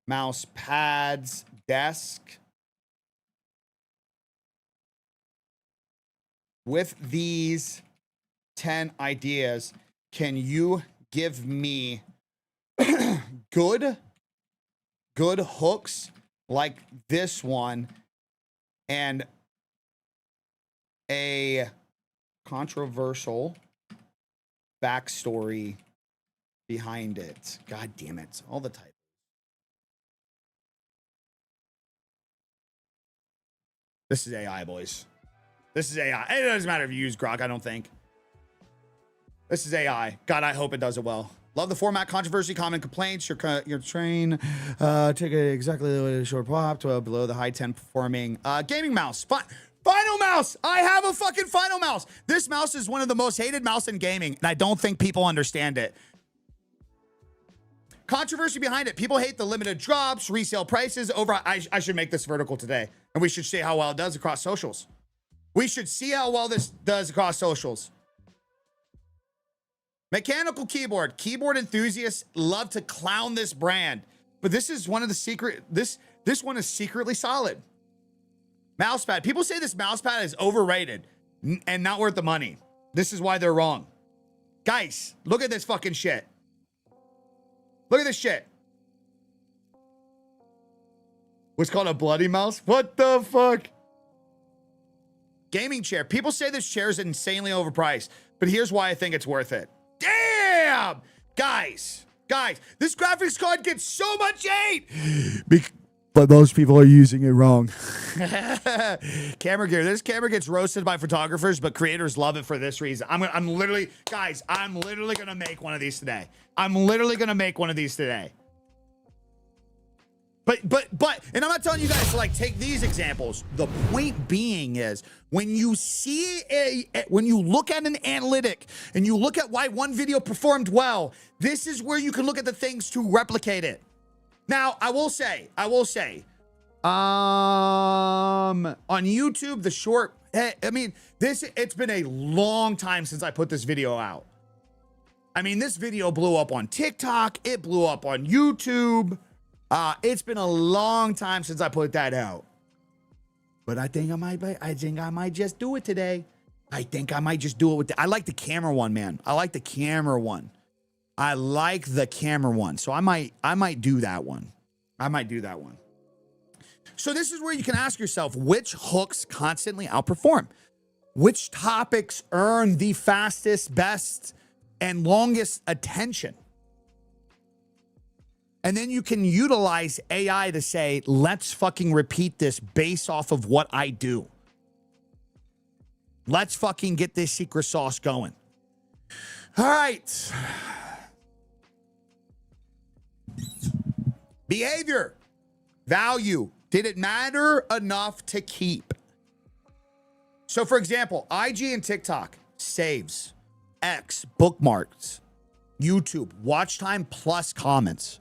mouse pads, desk. With these 10 ideas, can you give me good hooks like this one and a controversial backstory behind it? God damn it. All the titles. This is AI, boys. This is AI. It doesn't matter if you use Grok, I don't think. This is AI. God, I hope it does it well. Love the format, controversy, common complaints. Your train, take it exactly the way the short pop to below the high 10 performing gaming mouse. Final mouse. I have a fucking final mouse. This mouse is one of the most hated mouse in gaming, and I don't think people understand it. Controversy behind it. People hate the limited drops, resale prices. I should make this vertical today, and we should see how well it does across socials. We should see how well this does across socials. Mechanical keyboard. Keyboard enthusiasts love to clown this brand, but this is one of the secret. This one is secretly solid. Mousepad. People say this mousepad is overrated and not worth the money. This is why they're wrong. Guys, look at this fucking shit. Look at this shit. What's called a bloody mouse? What the fuck? Gaming chair. People say this chair is insanely overpriced, but here's why I think it's worth it. Damn! Guys, this graphics card gets so much hate. But most people are using it wrong. Camera gear. This camera gets roasted by photographers, but creators love it for this reason. I'm literally gonna make one of these today. But, and I'm not telling you guys to like take these examples. The point being is when you see when you look at an analytic and you look at why one video performed well, this is where you can look at the things to replicate it. Now, I will say, on YouTube, the short, I mean, it's been a long time since I put this video out. I mean, this video blew up on TikTok. It blew up on YouTube. It's been a long time since I put that out, but I think I might just do it today. I think I might just do it with I like the camera one, man. I like the camera one. So I might do that one. So this is where you can ask yourself, which hooks constantly outperform? Which topics earn the fastest, best, and longest attention? And then you can utilize AI to say, let's fucking repeat this based off of what I do. Let's fucking get this secret sauce going. All right. Behavior. Value. Did it matter enough to keep? So for example, IG and TikTok, saves, X, bookmarks, YouTube, watch time plus comments.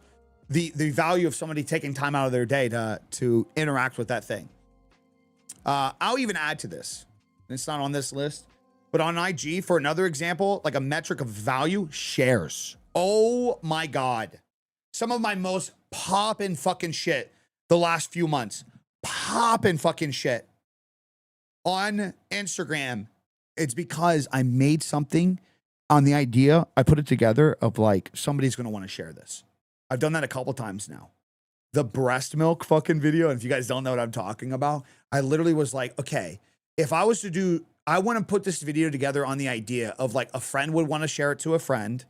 The value of somebody taking time out of their day to interact with that thing. I'll even add to this. It's not on this list, but on IG, for another example, like a metric of value, shares. Oh my God. Some of my most poppin' fucking shit the last few months. Poppin' fucking shit on Instagram. It's because I made something on the idea. I put it together of like, somebody's going to want to share this. I've done that a couple times now. The breast milk fucking video, and if you guys don't know what I'm talking about, I literally was like, okay, if I was to do, I want to put this video together on the idea of like a friend would want to share it to a friend,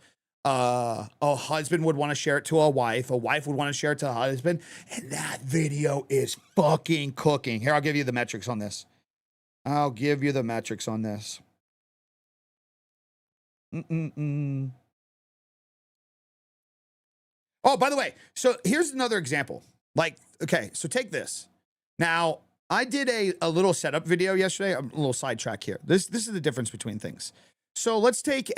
a husband would want to share it to a wife would want to share it to a husband, and that video is fucking cooking. Here, I'll give you the metrics on this. Oh, by the way, so here's another example. Like, okay, so take this. Now, I did a little setup video yesterday. A little sidetrack here. This is the difference between things. So let's take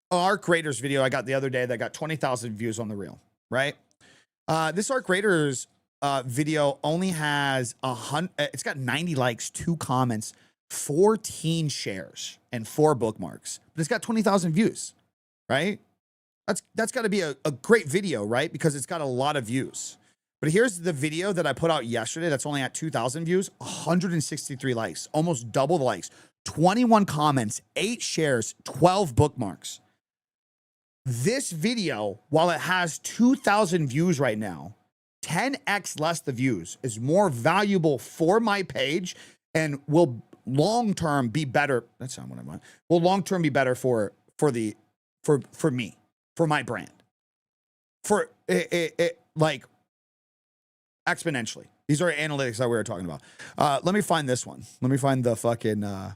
Arc Raiders video I got the other day that got 20,000 views on the reel, right? This Arc Raiders video only has it's got 90 likes, 2 comments, 14 shares, and 4 bookmarks, but it's got 20,000 views, right? That's got to be a great video, right? Because it's got a lot of views. But here's the video that I put out yesterday that's only at 2,000 views, 163 likes, almost double the likes, 21 comments, 8 shares, 12 bookmarks. This video, while it has 2,000 views right now, 10x less the views, is more valuable for my page and will long-term be better. That's not what I want. Will long-term be better for me, for my brand, for it like exponentially. These are analytics that we were talking about. Let me find this one. Let me find the fucking, and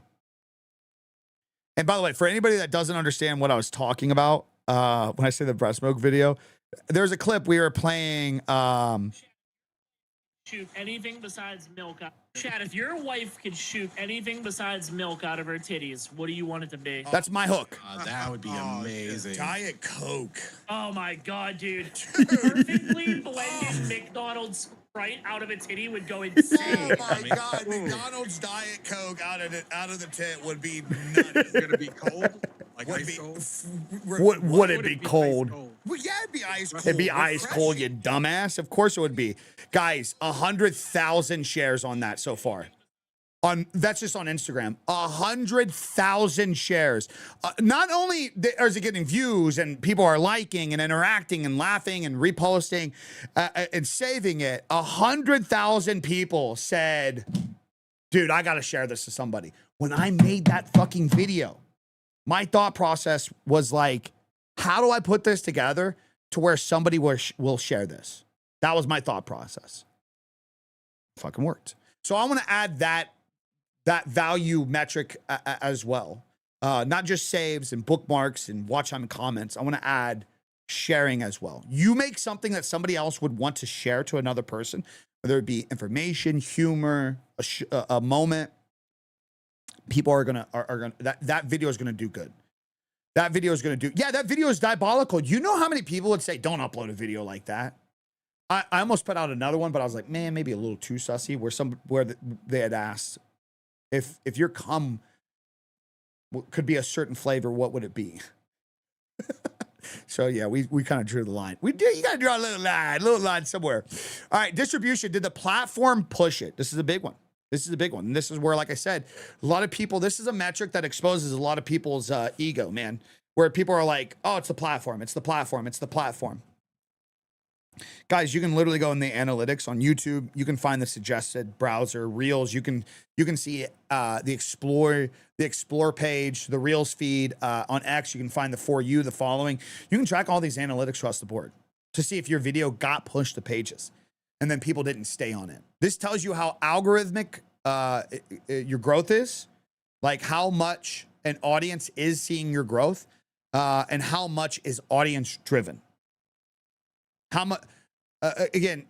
by the way, for anybody that doesn't understand what I was talking about, when I say the breast milk video, there's a clip we were playing, shoot anything besides milk out. Chad, if your wife could shoot anything besides milk out of her titties, what do you want it to be? That's my hook. That would be amazing. Diet Coke. Oh my god, dude. Perfectly blended McDonald's Sprite out of a titty would go insane. Oh my god, McDonald's Diet Coke out of the tit would be nuts. It's gonna be cold. Like Would ice be- cold. Would it be cold? Ice cold? Well, yeah, it'd be ice cold. It'd It'd be ice cold, you dumbass. Of course it would be. Guys, 100,000 shares on that so far. That's just on Instagram. 100,000 shares. Not only is it getting views and people are liking and interacting and laughing and reposting and saving it, 100,000 people said, dude, I got to share this to somebody. When I made that fucking video, my thought process was like, how do I put this together to where somebody will share this? That was my thought process. Fucking worked. So I want to add that value metric as well. Not just saves and bookmarks and watch time and comments. I want to add sharing as well. You make something that somebody else would want to share to another person, whether it be information, humor, a moment. People are gonna that video is gonna do good. That video is gonna do. Yeah, that video is diabolical. You know how many people would say, "Don't upload a video like that." I almost put out another one, but I was like, man, maybe a little too sussy. Where they had asked if your cum could be a certain flavor, what would it be? So yeah, we kind of drew the line. We did. You got to draw a little line somewhere. All right, distribution. Did the platform push it? This is a big one. This is a big one. And this is where, like I said, a lot of people, this is a metric that exposes a lot of people's ego, man, where people are like, oh, it's the platform. It's the platform. It's the platform. Guys, you can literally go in the analytics on YouTube. You can find the suggested browser reels. You can see the explore page, the reels feed on X. You can find the For You, the following. You can track all these analytics across the board to see if your video got pushed to pages and then people didn't stay on it. This tells you how algorithmic your growth is, like how much an audience is seeing your growth, and how much is audience driven. How much, again,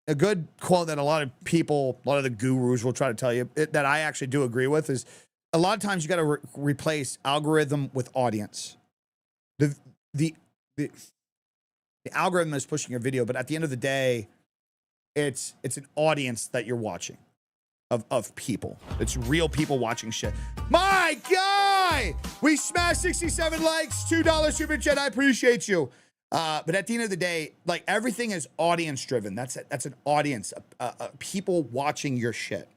a good quote that a lot of people, a lot of the gurus will try to tell you that I actually do agree with is a lot of times you got to replace algorithm with audience. The algorithm is pushing your video, but at the end of the day, it's an audience that you're watching of people. It's real people watching shit. My guy, we smashed 67 likes, $2 super chat. I appreciate you. But at the end of the day, like everything is audience driven. That's an audience, people watching your shit.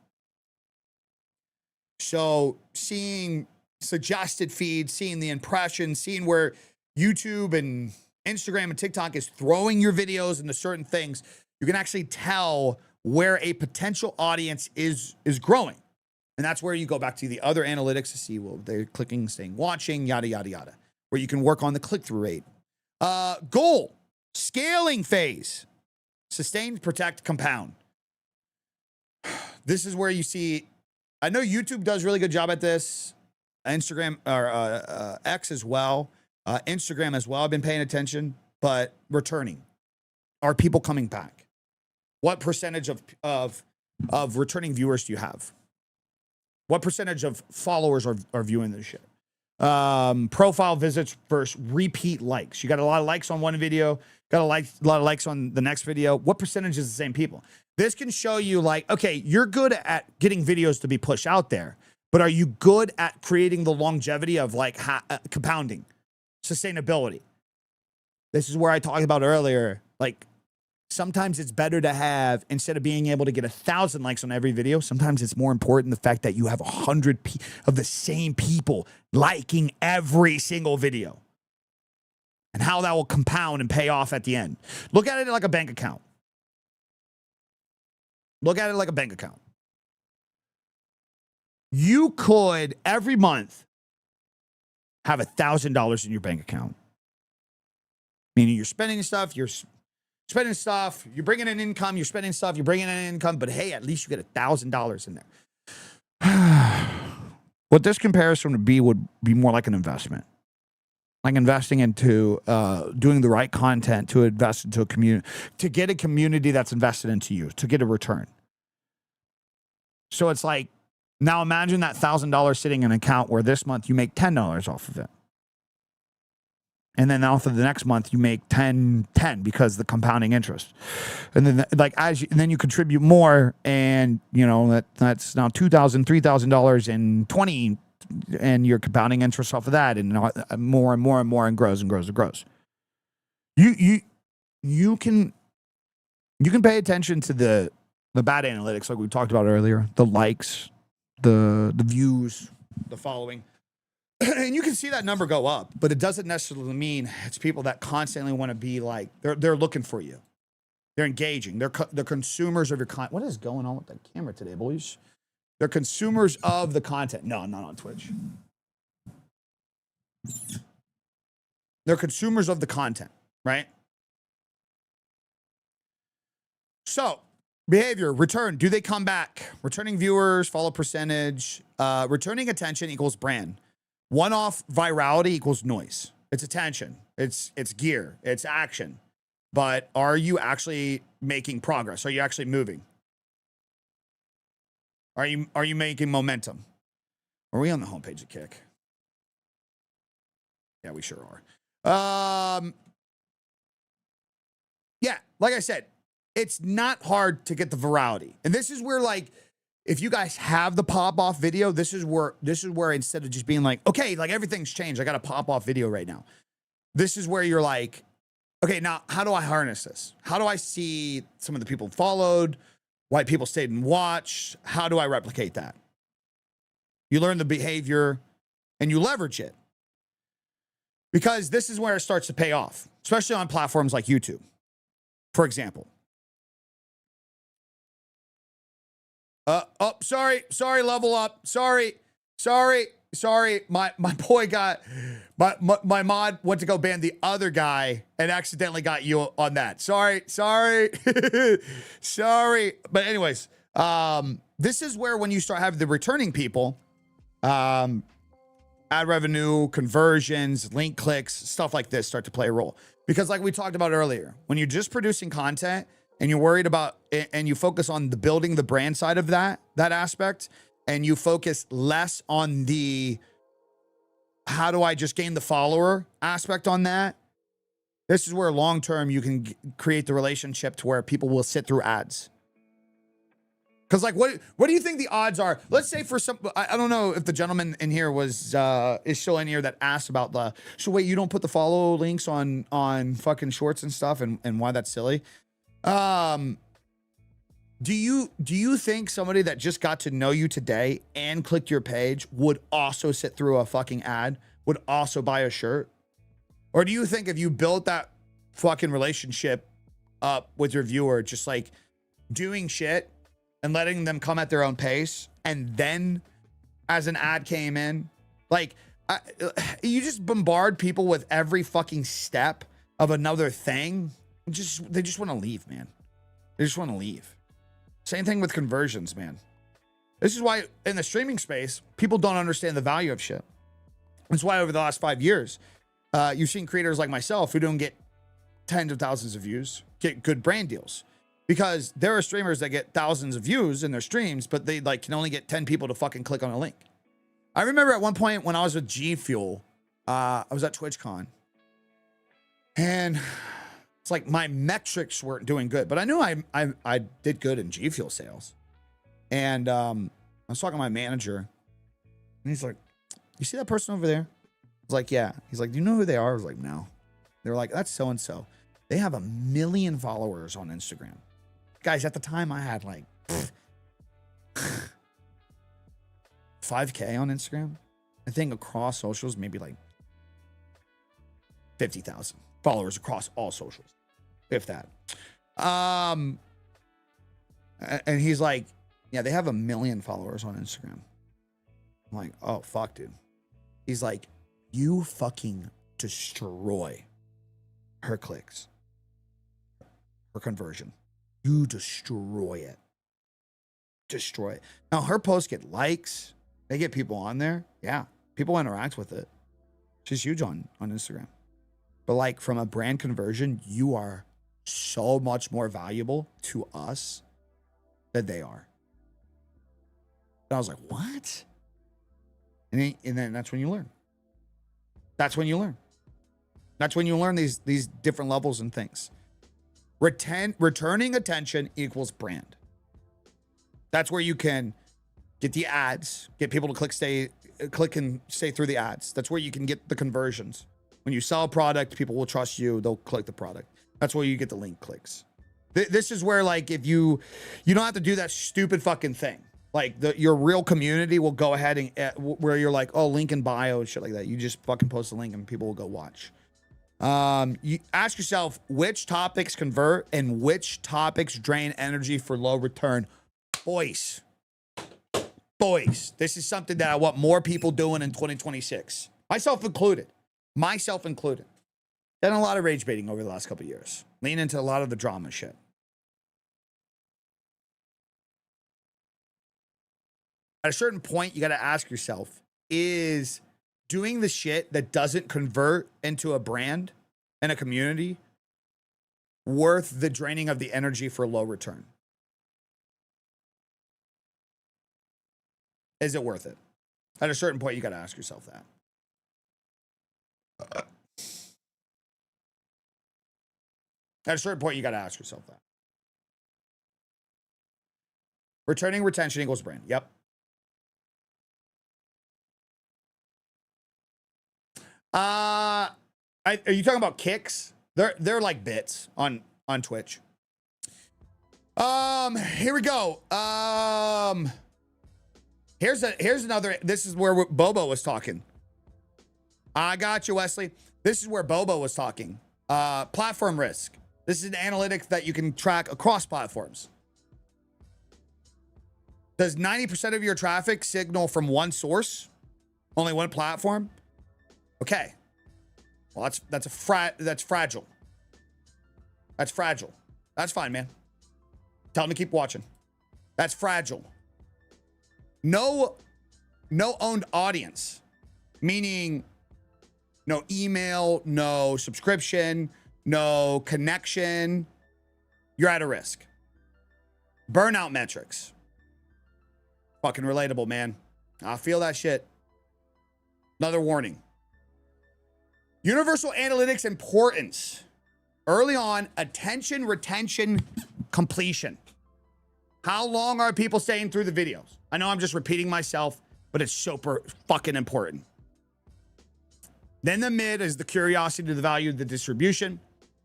So seeing suggested feeds, seeing the impressions, seeing where YouTube and Instagram and TikTok is throwing your videos into certain things, you can actually tell where a potential audience is growing. And that's where you go back to the other analytics to see, well, they're clicking, staying, watching, yada, yada, yada, where you can work on the click-through rate. Goal, scaling phase, sustain, protect, compound. This is where you see, I know YouTube does a really good job at this. Instagram or X as well. Instagram as well. I've been paying attention, but returning. Are people coming back? What percentage of returning viewers do you have? What percentage of followers are viewing this shit? Profile visits versus repeat likes. You got a lot of likes on one video, got a lot of likes on the next video. What percentage is the same people? This can show you like, okay, you're good at getting videos to be pushed out there, but are you good at creating the longevity of like compounding, sustainability? This is where I talked about earlier, like sometimes it's better to have, instead of being able to get 1,000 likes on every video, sometimes it's more important the fact that you have 100 of the same people liking every single video and how that will compound and pay off at the end. Look at it like a bank account. Look at it like a bank account. You could every month have $1,000 in your bank account, meaning you're spending stuff, you're bringing in income, you're spending stuff, you're bringing in income, but hey, at least you get $1,000 in there. What this comparison would be more like an investment, like investing into doing the right content to invest into a community, to get a community that's invested into you, to get a return. So it's like, now imagine that $1,000 sitting in an account where this month you make $10 off of it. And then off of the next month, you make 10 because the compounding interest. And then like and then you contribute more, and you know that's now $2,000, $3,000 in 20, and you're compounding interest off of that, and more and more and more, and grows and grows and grows. You can pay attention to the bad analytics like we talked about earlier, the likes, the views, the following. And you can see that number go up, but it doesn't necessarily mean it's people that constantly want to be like, they're looking for you. They're engaging. They're consumers of your content. What is going on with the camera today, boys? They're consumers of the content. No, not on Twitch. They're consumers of the content, right? So, behavior, return. Do they come back? Returning viewers, follow percentage. Returning attention equals brand. One-off virality equals noise. It's attention. It's gear. It's action. But are you actually making progress? Are you actually moving? Are you making momentum? Are we on the homepage of Kick? Yeah, we sure are. Yeah, like I said, it's not hard to get the virality. And this is where, like, if you guys have the pop-off video, this is where instead of just being like, okay, like everything's changed, I got a pop-off video right now. This is where you're like, okay, now how do I harness this? How do I see some of the people followed, why people stayed and watched? How do I replicate that? You learn the behavior and you leverage it. Because this is where it starts to pay off, especially on platforms like YouTube, for example. Sorry, level up. Sorry. My boy got, my mod went to go ban the other guy and accidentally got you on that. Sorry. Sorry. But anyways, this is where when you start having the returning people, ad revenue, conversions, link clicks, stuff like this start to play a role. Because like we talked about earlier, when you're just producing content, and you're worried about, and you focus on the building the brand side of that aspect, and you focus less on the, how do I just gain the follower aspect on that? This is where long-term you can create the relationship to where people will sit through ads. Because like, what do you think the odds are? Let's say for some, I don't know if the gentleman in here is still in here that asked about so wait, you don't put the follow links on fucking shorts and stuff, and why that's silly. Do you think somebody that just got to know you today and clicked your page would also sit through a fucking ad, would also buy a shirt? Or do you think if you built that fucking relationship up with your viewer, just like doing shit and letting them come at their own pace, and then as an ad came in, like you just bombard people with every fucking step of another thing, they just want to leave, man. They just want to leave. Same thing with conversions, man. This is why in the streaming space, people don't understand the value of shit. That's why over the last 5 years, you've seen creators like myself who don't get tens of thousands of views, get good brand deals. Because there are streamers that get thousands of views in their streams, but they like can only get 10 people to fucking click on a link. I remember at one point when I was with G Fuel, I was at TwitchCon, and it's like my metrics weren't doing good, but I knew I did good in G Fuel sales. And I was talking to my manager, and he's like, "You see that person over there?" I was like, "Yeah." He's like, "Do you know who they are?" I was like, "No." They were like, "That's so and so. They have 1 million followers on Instagram." Guys, at the time I had like 5K on Instagram. I think across socials, maybe like 50,000 followers across all socials, if that. And he's like, "Yeah, they have 1 million followers on Instagram." I'm like, "Oh, fuck, dude." He's like, "You fucking destroy her clicks, her conversion. You destroy it. Destroy it." Now, her posts get likes. They get people on there. Yeah, people interact with it. She's huge on Instagram. But like from a brand conversion, you are so much more valuable to us than they are. And I was like, "What?" And then that's when you learn. That's when you learn. That's when you learn these different levels and things. Returning attention equals brand. That's where you can get the ads, get people to click and stay through the ads. That's where you can get the conversions. When you sell a product, people will trust you. They'll click the product. That's where you get the link clicks. This is where, like, if you don't have to do that stupid fucking thing. Like your real community will go ahead and where you're like, "Oh, link in bio," and shit like that. You just fucking post a link and people will go watch. You ask yourself which topics convert and which topics drain energy for low return. Boys, this is something that I want more people doing in 2026. Myself included. Done a lot of rage baiting over the last couple of years. Lean into a lot of the drama shit. At a certain point, you got to ask yourself, is doing the shit that doesn't convert into a brand and a community worth the draining of the energy for low return? Is it worth it? At a certain point, you got to ask yourself that. At a certain point, you got to ask yourself that. Returning retention equals brand. Yep. Are you talking about kicks? They're like bits on Twitch. Here we go. Here's another. This is where Bobo was talking. I got you, Wesley. This is where Bobo was talking. Platform risk. This is an analytic that you can track across platforms. Does 90% of your traffic signal from one source? Only one platform? Okay. Well, that's fragile. That's fragile. That's fine, man. Tell them to keep watching. That's fragile. No owned audience, meaning no email, no subscription, no connection. You're at a risk. Burnout metrics. Fucking relatable, man. I feel that shit. Another warning. Universal analytics importance. Early on, attention, retention, completion. How long are people staying through the videos? I know I'm just repeating myself, but it's super fucking important. Then the mid is the curiosity, the value, the distribution.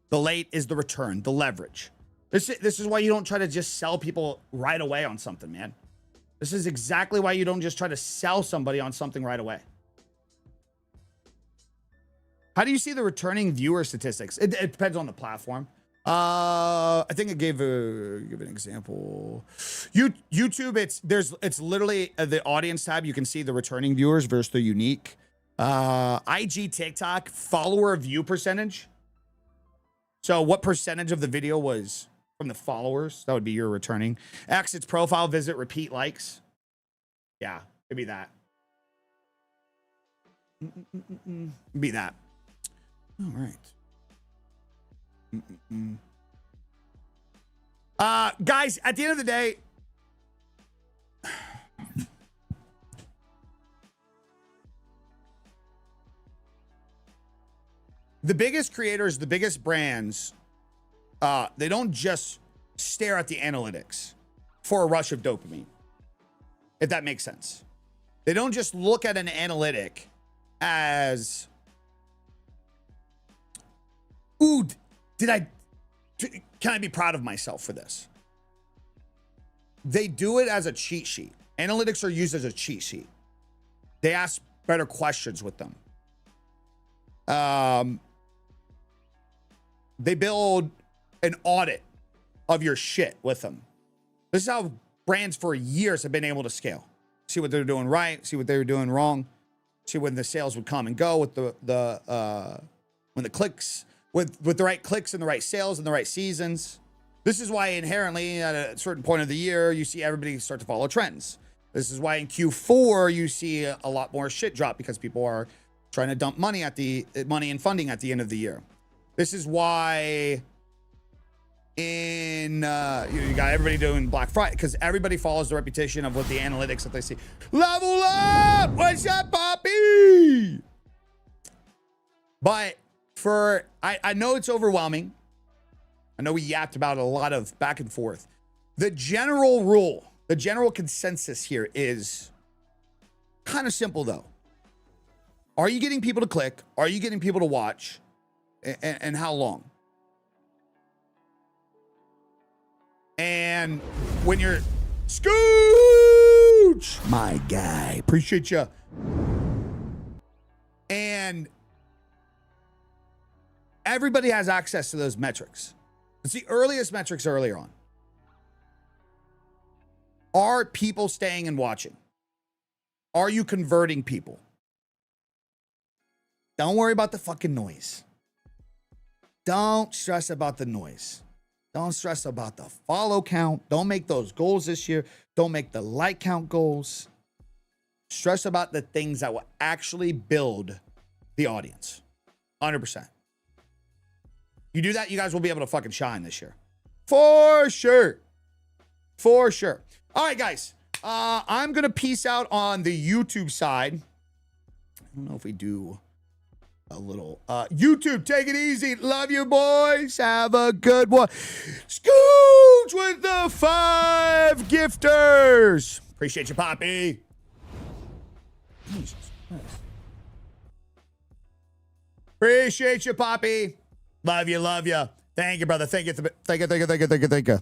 The late is the return, the leverage. This is why you don't try to just sell people right away on something, man. This is exactly why you don't just try to sell somebody on something right away. How do you see the returning viewer statistics? It depends on the platform. I think I give an example. YouTube, it's literally the audience tab. You can see the returning viewers versus the unique. IG, TikTok, follower view percentage. So what percentage of the video was from the followers? That would be your returning. X, it's profile visit, repeat likes. Yeah, it'd be that. Be that. All right. Guys, at the end of the day, the biggest creators, the biggest brands, they don't just stare at the analytics for a rush of dopamine, if that makes sense. They don't just look at an analytic as, ooh, can I be proud of myself for this? They do it as a cheat sheet. Analytics are used as a cheat sheet. They ask better questions with them. They build an audit of your shit with them. This is how brands for years have been able to scale. See what they're doing right, see what they were doing wrong, see when the sales would come and go with when the clicks, with the right clicks and the right sales and the right seasons. This is why inherently at a certain point of the year, you see everybody start to follow trends. This is why in Q4, you see a lot more shit drop because people are trying to dump money and funding at the end of the year. This is why you got everybody doing Black Friday because everybody follows the reputation of what the analytics that they see. Level up! What's up, Poppy? But I know it's overwhelming. I know we yapped about a lot of back and forth. The general rule, the general consensus here is kind of simple though. Are you getting people to click? Are you getting people to watch? And how long? And when you're Scooch, my guy, appreciate you. And everybody has access to those metrics. It's the earliest metrics earlier on. Are people staying and watching? Are you converting people? Don't worry about the fucking noise. Don't stress about the noise. Don't stress about the follow count. Don't make those goals this year. Don't make the like count goals. Stress about the things that will actually build the audience. 100%. You do that, you guys will be able to fucking shine this year. For sure. For sure. All right, guys. I'm going to peace out on the YouTube side. I don't know if we do a little YouTube, take it easy. Love you, boys. Have a good one. Scooch with the 5 gifters. Appreciate you, Poppy. Jesus Christ. Appreciate you, Poppy. Love you, love you. Thank you, brother. Thank you. Thank you.